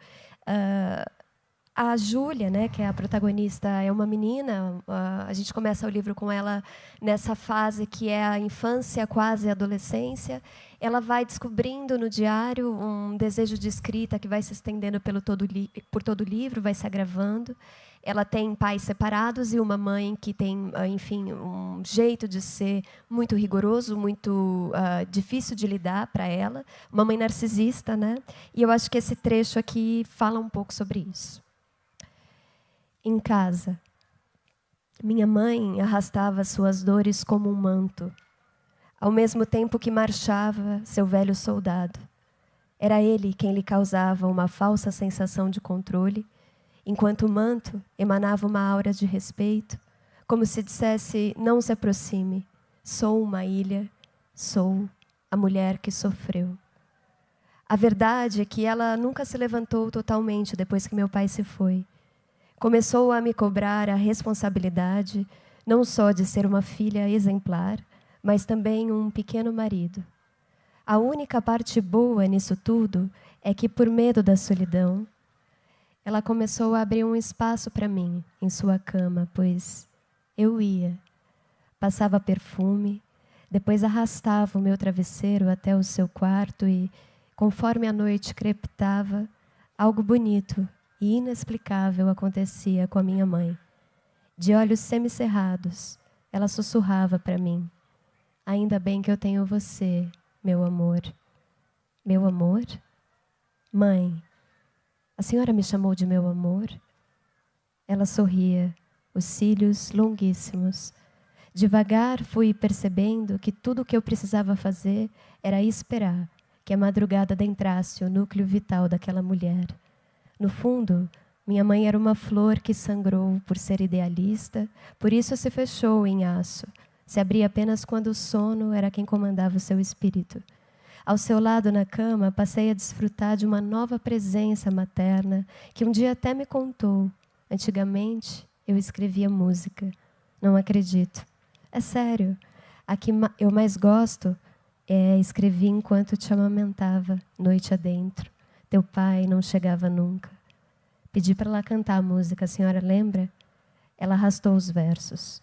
A Júlia, né, que é a protagonista, é uma menina. A gente começa o livro com ela nessa fase que é a infância, quase a adolescência. Ela vai descobrindo no diário um desejo de escrita que vai se estendendo por todo o livro, vai se agravando. Ela tem pais separados e uma mãe que tem, enfim, um jeito de ser muito rigoroso, muito difícil de lidar para ela. Uma mãe narcisista, né? E eu acho que esse trecho aqui fala um pouco sobre isso. Em casa, minha mãe arrastava suas dores como um manto. ao mesmo tempo que marchava seu velho soldado. Era ele quem lhe causava uma falsa sensação de controle, enquanto o manto emanava uma aura de respeito, como se dissesse: não se aproxime, sou uma ilha, sou a mulher que sofreu. A verdade é que ela nunca se levantou totalmente depois que meu pai se foi. Começou a me cobrar a responsabilidade, não só de ser uma filha exemplar, mas também um pequeno marido. A única parte boa nisso tudo é que, por medo da solidão, ela começou a abrir um espaço para mim em sua cama, pois eu ia, passava perfume, depois arrastava o meu travesseiro até o seu quarto e, conforme a noite crepitava, algo bonito e inexplicável acontecia com a minha mãe. De olhos semicerrados, ela sussurrava para mim: ainda bem que eu tenho você, meu amor. Meu amor? Mãe, a senhora me chamou de meu amor? Ela sorria, os cílios longuíssimos. Devagar fui percebendo que tudo o que eu precisava fazer era esperar que a madrugada adentrasse o núcleo vital daquela mulher. No fundo, minha mãe era uma flor que sangrou por ser idealista, por isso se fechou em aço. Se abria apenas quando o sono era quem comandava o seu espírito. Ao seu lado na cama, passei a desfrutar de uma nova presença materna que um dia até me contou: antigamente, eu escrevia música. Não acredito. É sério. A que eu mais gosto é escrevi enquanto te amamentava, noite adentro. Teu pai não chegava nunca. Pedi para ela cantar a música, a senhora lembra? Ela arrastou os versos.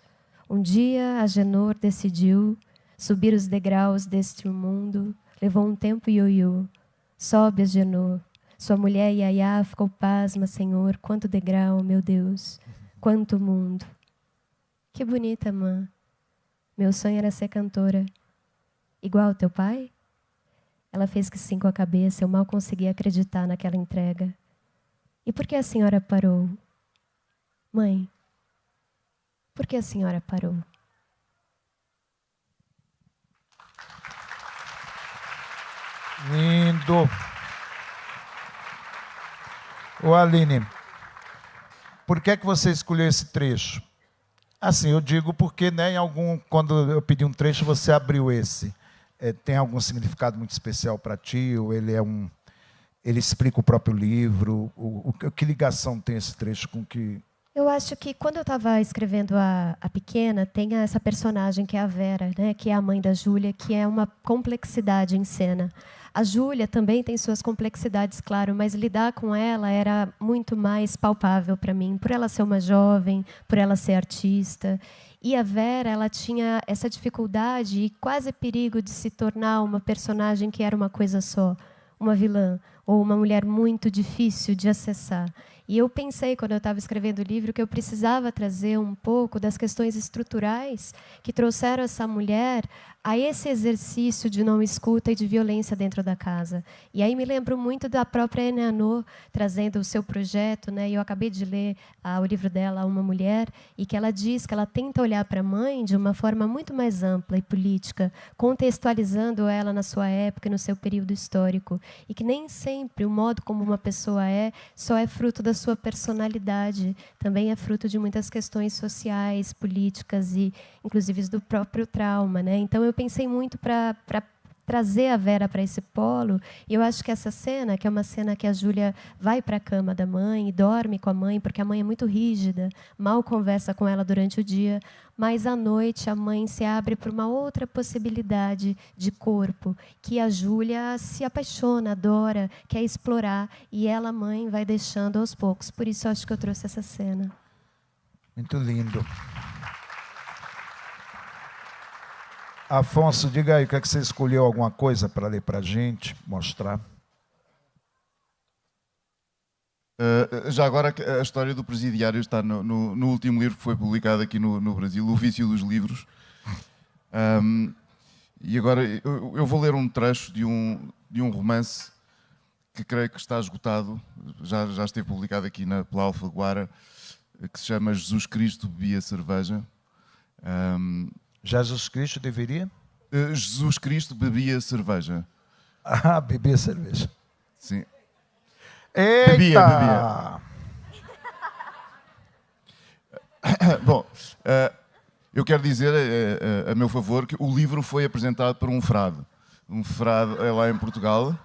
Um dia, Agenor decidiu subir os degraus deste mundo. Levou um tempo ioiô. Sobe, Agenor. Sua mulher Yaya ficou pasma, Senhor. Quanto degrau, meu Deus. Quanto mundo. Que bonita, mãe. Meu sonho era ser cantora. Igual ao teu pai? Ela fez que sim com a cabeça. Eu mal conseguia acreditar naquela entrega. E por que a senhora parou? Mãe, por que a senhora parou? Lindo. Ô Aline, por que você escolheu esse trecho? Assim, eu digo porque, né, quando eu pedi um trecho, você abriu esse. Tem algum significado muito especial para ti? Ou ele explica o próprio livro? Que ligação tem esse trecho com que... Eu acho que quando eu estava escrevendo a Pequena, tem essa personagem que é a Vera, né, que é a mãe da Júlia, que é uma complexidade em cena. A Júlia também tem suas complexidades, claro, mas lidar com ela era muito mais palpável para mim, por ela ser uma jovem, por ela ser artista. E a Vera, ela tinha essa dificuldade e quase perigo de se tornar uma personagem que era uma coisa só, uma vilã, ou uma mulher muito difícil de acessar. E eu pensei, quando eu estava escrevendo o livro, que eu precisava trazer um pouco das questões estruturais que trouxeram essa mulher a esse exercício de não escuta e de violência dentro da casa. E aí me lembro muito da própria Eleanor trazendo o seu projeto, né? E eu acabei de ler o livro dela, Uma Mulher, e que ela diz que ela tenta olhar para a mãe de uma forma muito mais ampla e política, contextualizando ela na sua época e no seu período histórico. E que nem sempre o modo como uma pessoa só é fruto da sua personalidade, também é fruto de muitas questões sociais, políticas e, inclusive, do próprio trauma, né? Então, eu pensei muito para trazer a Vera para esse polo, e eu acho que essa cena, que é uma cena que a Júlia vai para a cama da mãe e dorme com a mãe, porque a mãe é muito rígida, mal conversa com ela durante o dia, mas à noite a mãe se abre para uma outra possibilidade de corpo, que a Júlia se apaixona, adora, quer explorar, e ela, mãe, vai deixando aos poucos. Por isso eu acho que eu trouxe essa cena. Muito lindo. Afonso, diga aí, o que é que você escolheu? Alguma coisa para ler para a gente, mostrar? Já agora, a história do presidiário está no último livro que foi publicado aqui no Brasil, O Vício dos Livros. E agora eu vou ler um trecho de um romance que creio que está esgotado, já esteve publicado aqui pela Alfaguara, que se chama Jesus Cristo Bebia Cerveja. Jesus Cristo deveria? Jesus Cristo bebia cerveja. Ah, bebia cerveja. Sim. Eita! Bebia. Bom, eu quero dizer a meu favor que o livro foi apresentado por um frade. Um frade lá em Portugal.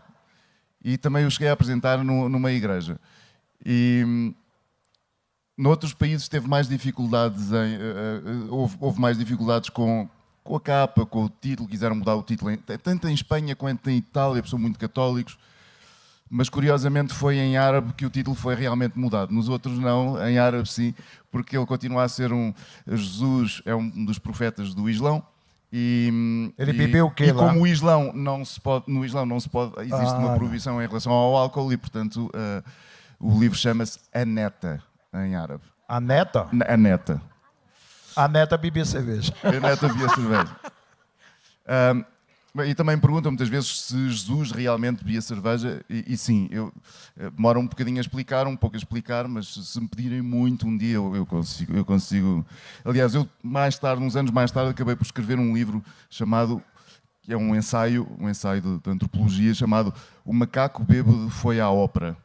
E também o cheguei a apresentar numa igreja. E noutros países teve mais dificuldades, houve mais dificuldades com a capa, com o título, quiseram mudar o título, tanto em Espanha quanto em Itália, são muito católicos, mas curiosamente foi em árabe que o título foi realmente mudado. Nos outros não, em árabe sim, porque ele continua a ser Jesus é um dos profetas do Islão. Ele bebeu o quê e lá? como o Islão no Islão não se pode, existe uma proibição em relação ao álcool e, portanto, o livro chama-se A Neta, em árabe. A neta? A Neta. A neta bebia cerveja. A Neta bebia cerveja. E também me perguntam muitas vezes se Jesus realmente bebia cerveja. E sim, demora um bocadinho a explicar, um pouco a explicar, mas se me pedirem muito um dia eu consigo. Aliás, eu uns anos mais tarde, acabei por escrever um livro chamado, que é um ensaio de antropologia, chamado O Macaco Bêbado Foi à Ópera.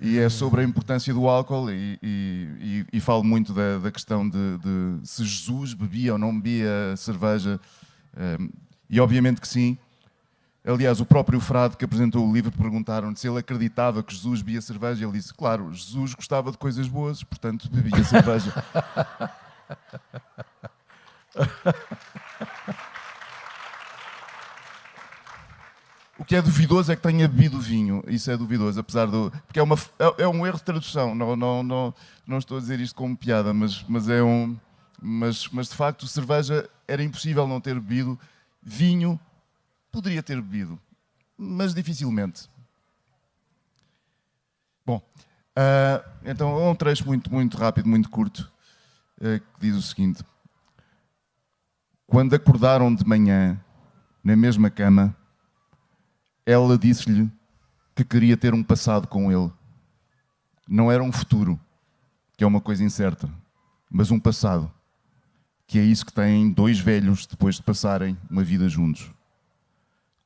E é sobre a importância do álcool e falo muito da questão de se Jesus bebia ou não bebia cerveja. E obviamente que sim. Aliás, o próprio frade que apresentou o livro perguntaram-lhe se ele acreditava que Jesus bebia cerveja. Ele disse, claro, Jesus gostava de coisas boas, portanto bebia cerveja. O que é duvidoso é que tenha bebido vinho. Isso é duvidoso, apesar do... Porque é um erro de tradução. Não estou a dizer isto como piada, mas de facto, cerveja era impossível não ter bebido. Vinho poderia ter bebido, mas dificilmente. Bom, então é um trecho muito rápido, muito curto, que diz o seguinte. Quando acordaram de manhã, na mesma cama, ela disse-lhe que queria ter um passado com ele. Não era um futuro, que é uma coisa incerta, mas um passado, que é isso que têm dois velhos depois de passarem uma vida juntos.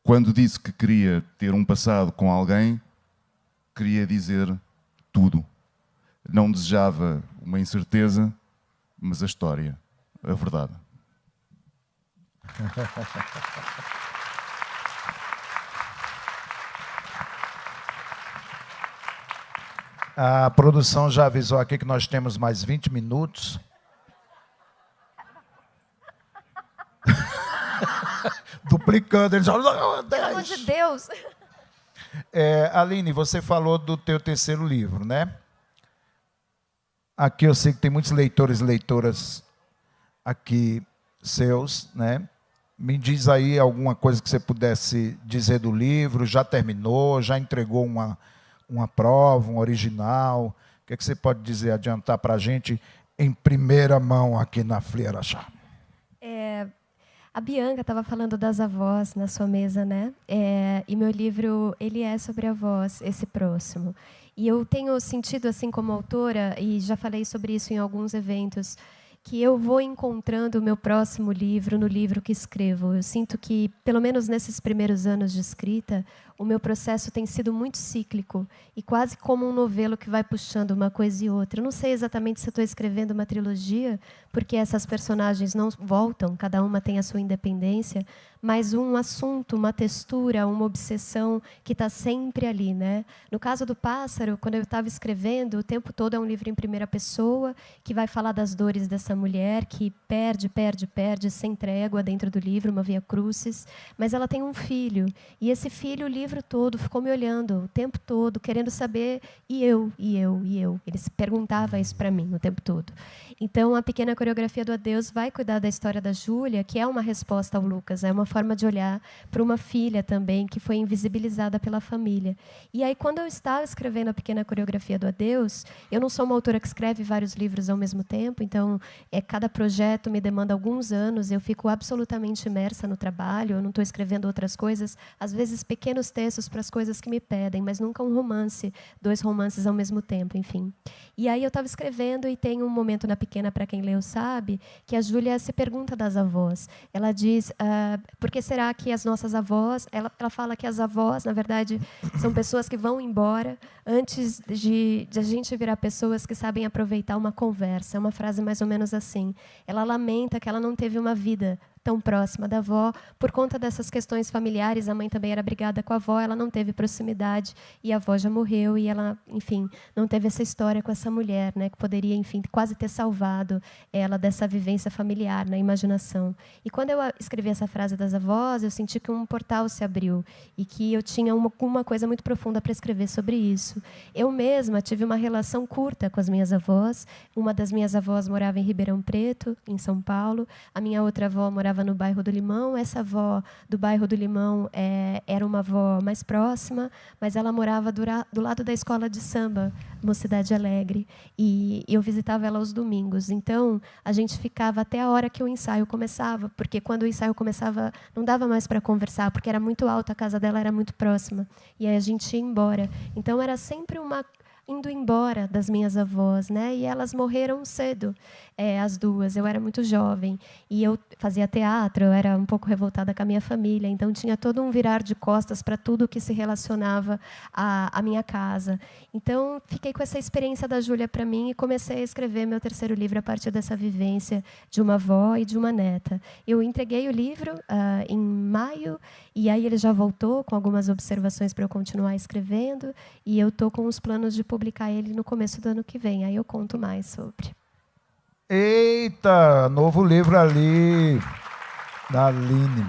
Quando disse que queria ter um passado com alguém, queria dizer tudo. Não desejava uma incerteza, mas a história, a verdade. A produção já avisou aqui que nós temos mais 20 minutos. Duplicando, eles falam, Pelo amor de Deus! Aline, você falou do teu terceiro livro, né? Aqui eu sei que tem muitos leitores e leitoras aqui seus, né? Me diz aí alguma coisa que você pudesse dizer do livro. Já terminou? Já entregou uma prova, um original? O que é que você pode dizer, adiantar para a gente em primeira mão aqui na Fliarachá? A Bianca estava falando das avós na sua mesa, né? E meu livro, ele é sobre avós, esse próximo. E eu tenho sentido, assim como autora, e já falei sobre isso em alguns eventos, que eu vou encontrando o meu próximo livro no livro que escrevo. Eu sinto que, pelo menos nesses primeiros anos de escrita, o meu processo tem sido muito cíclico e quase como um novelo que vai puxando uma coisa e outra. Eu não sei exatamente se eu estou escrevendo uma trilogia, porque essas personagens não voltam, cada uma tem a sua independência, mas um assunto, uma textura, uma obsessão que está sempre ali, né? No caso do Pássaro, quando eu estava escrevendo, o tempo todo é um livro em primeira pessoa, que vai falar das dores dessa mulher que perde, sem trégua dentro do livro, uma via crucis, mas ela tem um filho, e esse filho, o livro todo, ficou me olhando o tempo todo, querendo saber, e eu. Ele se perguntava isso para mim o tempo todo. Então, a pequena coreografia do Adeus vai cuidar da história da Júlia, que é uma resposta ao Lucas, é uma forma de olhar para uma filha também, que foi invisibilizada pela família. E aí, quando eu estava escrevendo a pequena coreografia do Adeus, eu não sou uma autora que escreve vários livros ao mesmo tempo, então Cada projeto me demanda alguns anos, eu fico absolutamente imersa no trabalho, eu não estou escrevendo outras coisas, às vezes pequenos textos para as coisas que me pedem, mas nunca um romance, 2 romances ao mesmo tempo, enfim. E aí eu estava escrevendo e tem um momento na Pequena, para quem leu sabe, que a Júlia se pergunta das avós. Ela diz, por que será que as nossas avós... Ela fala que as avós, na verdade, são pessoas que vão embora antes de a gente virar pessoas que sabem aproveitar uma conversa. É uma frase mais ou menos assim. Ela lamenta que ela não teve uma vida tão próxima da avó, por conta dessas questões familiares. A mãe também era brigada com a avó, ela não teve proximidade, e a avó já morreu, e ela, enfim, não teve essa história com essa mulher, né, que poderia, enfim, quase ter salvado ela dessa vivência familiar, na imaginação. E quando eu escrevi essa frase das avós, eu senti que um portal se abriu, e que eu tinha uma coisa muito profunda para escrever sobre isso. Eu mesma tive uma relação curta com as minhas avós. Uma das minhas avós morava em Ribeirão Preto, em São Paulo. A minha outra avó morava no bairro do Limão. Essa avó do bairro do Limão era uma avó mais próxima, mas ela morava do lado da escola de samba, Mocidade Alegre, e eu visitava ela aos domingos. Então, a gente ficava até a hora que o ensaio começava, porque quando o ensaio começava, não dava mais para conversar, porque era muito alto, a casa dela era muito próxima, e aí a gente ia embora. Então, era sempre indo embora das minhas avós, né? E elas morreram cedo, as duas. Eu era muito jovem e eu fazia teatro, eu era um pouco revoltada com a minha família, então tinha todo um virar de costas para tudo que se relacionava à minha casa. Então, fiquei com essa experiência da Júlia para mim e comecei a escrever meu terceiro livro a partir dessa vivência de uma avó e de uma neta. Eu entreguei o livro em maio, e aí ele já voltou com algumas observações para eu continuar escrevendo, e eu estou com os planos de publicar ele no começo do ano que vem. Aí eu conto mais sobre. Eita, novo livro ali, da Aline.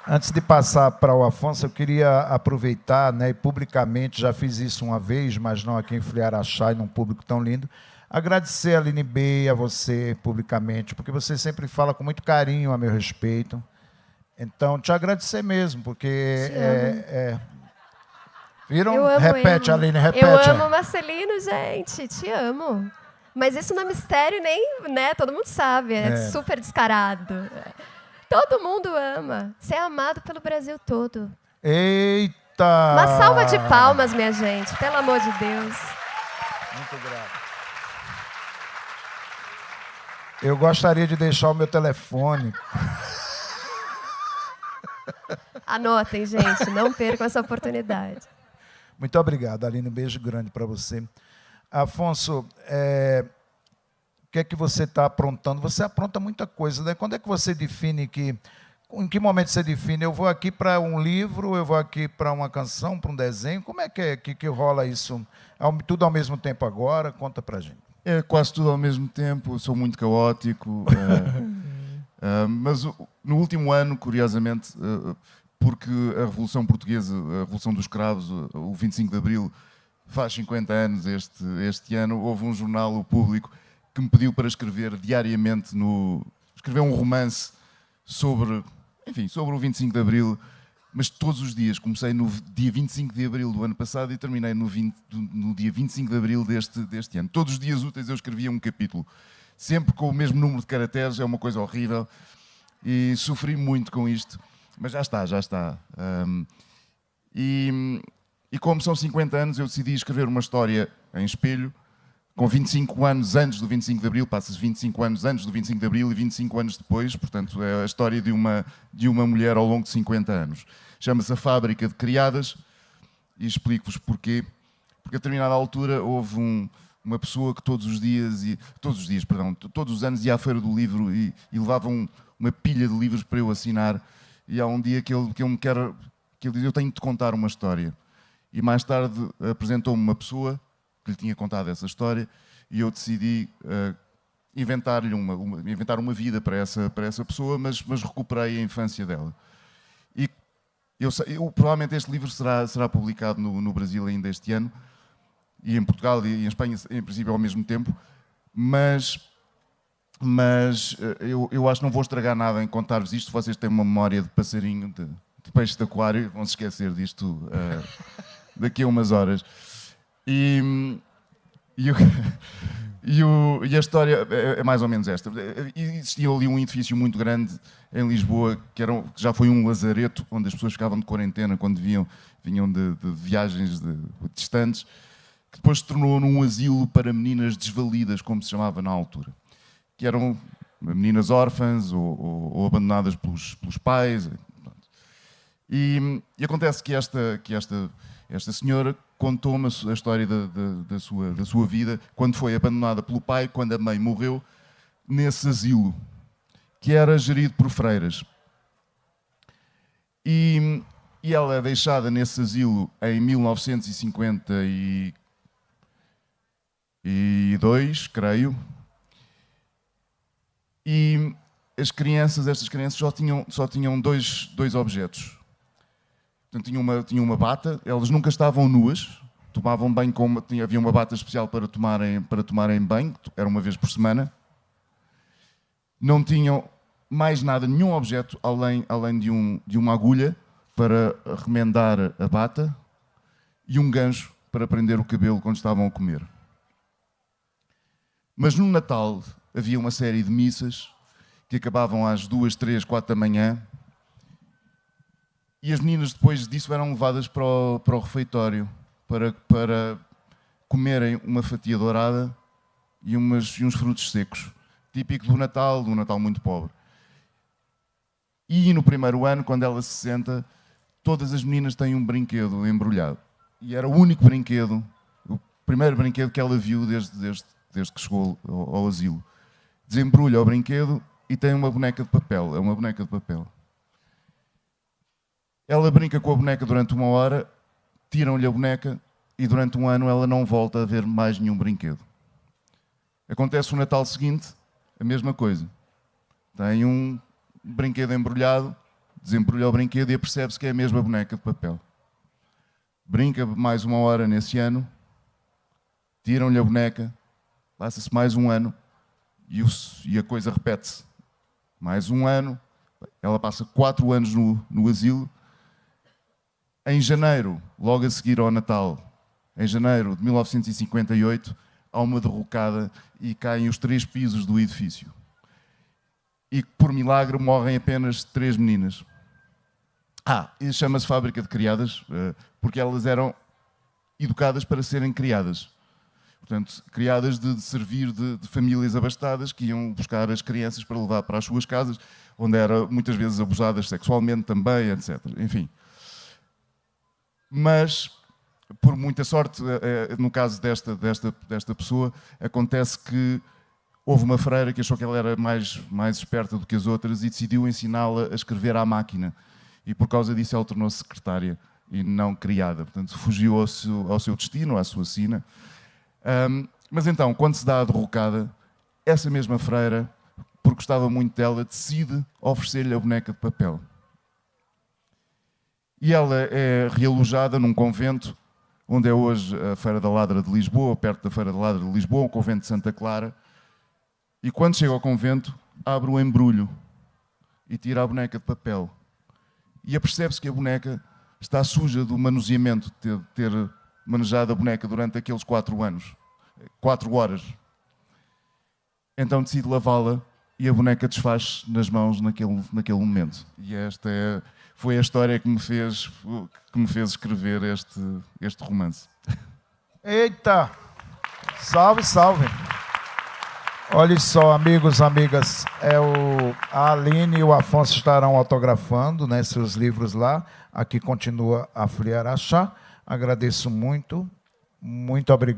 Antes de passar para o Afonso, eu queria aproveitar, né, e publicamente, já fiz isso uma vez, mas não aqui em Fliaraxá, e num público tão lindo, agradecer a Aline B, a você, publicamente, porque você sempre fala com muito carinho a meu respeito. Então, te agradecer mesmo, porque... Viram? Repete, Aline, repete. Eu amo Marcelino, gente, te amo. Mas isso não é mistério nem, né? Todo mundo sabe, é super descarado. Todo mundo ama. Você é amado pelo Brasil todo. Eita! Uma salva de palmas, minha gente, pelo amor de Deus. Muito grato. Eu gostaria de deixar o meu telefone. Anotem, gente, não percam essa oportunidade. Muito obrigado, Aline. Um beijo grande para você. Afonso, o que é que você está aprontando? Você apronta muita coisa, né? Quando é que você define que... Em que momento você define? Eu vou aqui para um livro, eu vou aqui para uma canção, para um desenho? Como é que rola isso? Tudo ao mesmo tempo agora? Conta para a gente. É quase tudo ao mesmo tempo, sou muito caótico. Mas no último ano, curiosamente... porque a Revolução Portuguesa, a Revolução dos Cravos, o 25 de Abril, faz 50 anos este ano, houve um jornal, O Público, que me pediu para escrever diariamente, escrever um romance sobre o 25 de Abril, mas todos os dias. Comecei no dia 25 de Abril do ano passado e terminei no dia 25 de Abril deste ano. Todos os dias úteis eu escrevia um capítulo, sempre com o mesmo número de caracteres, é uma coisa horrível, e sofri muito com isto. Mas já está. E como são 50 anos, eu decidi escrever uma história em espelho, com 25 anos antes do 25 de Abril, passa-se 25 anos antes do 25 de Abril e 25 anos depois, portanto é a história de uma mulher ao longo de 50 anos. Chama-se A Fábrica de Criadas, e explico-vos porquê. Porque a determinada altura houve uma pessoa que todos os anos ia à Feira do Livro e levava uma pilha de livros para eu assinar. E há um dia que ele diz: eu tenho de te contar uma história. E mais tarde apresentou-me uma pessoa que lhe tinha contado essa história e eu decidi inventar uma vida para essa pessoa, mas recuperei a infância dela. E provavelmente este livro será publicado no Brasil ainda este ano, e em Portugal e em Espanha, em princípio, ao mesmo tempo, mas eu acho que não vou estragar nada em contar-vos isto. Vocês têm uma memória de passarinho, de peixe de aquário, vão se esquecer disto daqui a umas horas. E a história é mais ou menos esta. Existia ali um edifício muito grande em Lisboa, que já foi um lazareto, onde as pessoas ficavam de quarentena quando vinham de viagens distantes, que depois se tornou num asilo para meninas desvalidas, como se chamava na altura. Que eram meninas órfãs ou abandonadas pelos pais. E acontece que esta senhora contou-me a história da sua vida quando foi abandonada pelo pai, quando a mãe morreu, nesse asilo, que era gerido por freiras. E ela é deixada nesse asilo em 1952, creio. E estas crianças só tinham dois objetos. Portanto, tinha uma bata, elas nunca estavam nuas, tomavam banho havia uma bata especial para tomarem banho, era uma vez por semana. Não tinham mais nada, nenhum objeto, além de uma agulha para remendar a bata e um gancho para prender o cabelo quando estavam a comer. Mas no Natal havia uma série de missas que acabavam às 2, 3, 4 da manhã. E as meninas, depois disso, eram levadas para o refeitório para comerem uma fatia dourada e uns frutos secos, típico do Natal muito pobre. E no primeiro ano, quando ela se senta, todas as meninas têm um brinquedo embrulhado. E era o único brinquedo, o primeiro brinquedo que ela viu desde que chegou ao asilo. Desembrulha o brinquedo e tem uma boneca de papel. É uma boneca de papel. Ela brinca com a boneca durante 1 hora, tiram-lhe a boneca e durante 1 ano ela não volta a ver mais nenhum brinquedo. Acontece o Natal seguinte, a mesma coisa. Tem um brinquedo embrulhado, desembrulha o brinquedo e apercebe-se que é a mesma boneca de papel. Brinca mais 1 hora nesse ano, tiram-lhe a boneca, passa-se mais 1 ano e a coisa repete-se. Mais 1 ano, ela passa 4 anos no asilo. Em janeiro, logo a seguir ao Natal, em janeiro de 1958, há uma derrocada e caem os 3 pisos do edifício. E, por milagre, morrem apenas 3 meninas. E chama-se Fábrica de Criadas, porque elas eram educadas para serem criadas. Portanto, criadas de servir de famílias abastadas que iam buscar as crianças para levar para as suas casas, onde eram muitas vezes abusadas sexualmente também, etc. Enfim. Mas, por muita sorte, no caso desta pessoa, acontece que houve uma freira que achou que ela era mais esperta do que as outras e decidiu ensiná-la a escrever à máquina. E por causa disso ela tornou-se secretária e não criada. Portanto, fugiu ao seu destino, à sua sina. Mas então, quando se dá a derrocada, essa mesma freira, porque gostava muito dela, decide oferecer-lhe a boneca de papel. E ela é realojada num convento, onde é hoje a Feira da Ladra de Lisboa, perto da Feira da Ladra de Lisboa, um convento de Santa Clara. E quando chega ao convento, abre o embrulho e tira a boneca de papel. E apercebe-se que a boneca está suja do manuseamento, de ter manejado a boneca durante aqueles 4 anos. 4 horas. Então decide lavá-la e a boneca desfaz nas mãos naquele momento. E esta foi a história que me fez escrever este romance. Eita! Salve, salve! Olha só, amigos, amigas, a Aline e o Afonso estarão autografando, né, seus livros lá. Aqui continua a Fliarachá. Agradeço muito. Muito obrigado.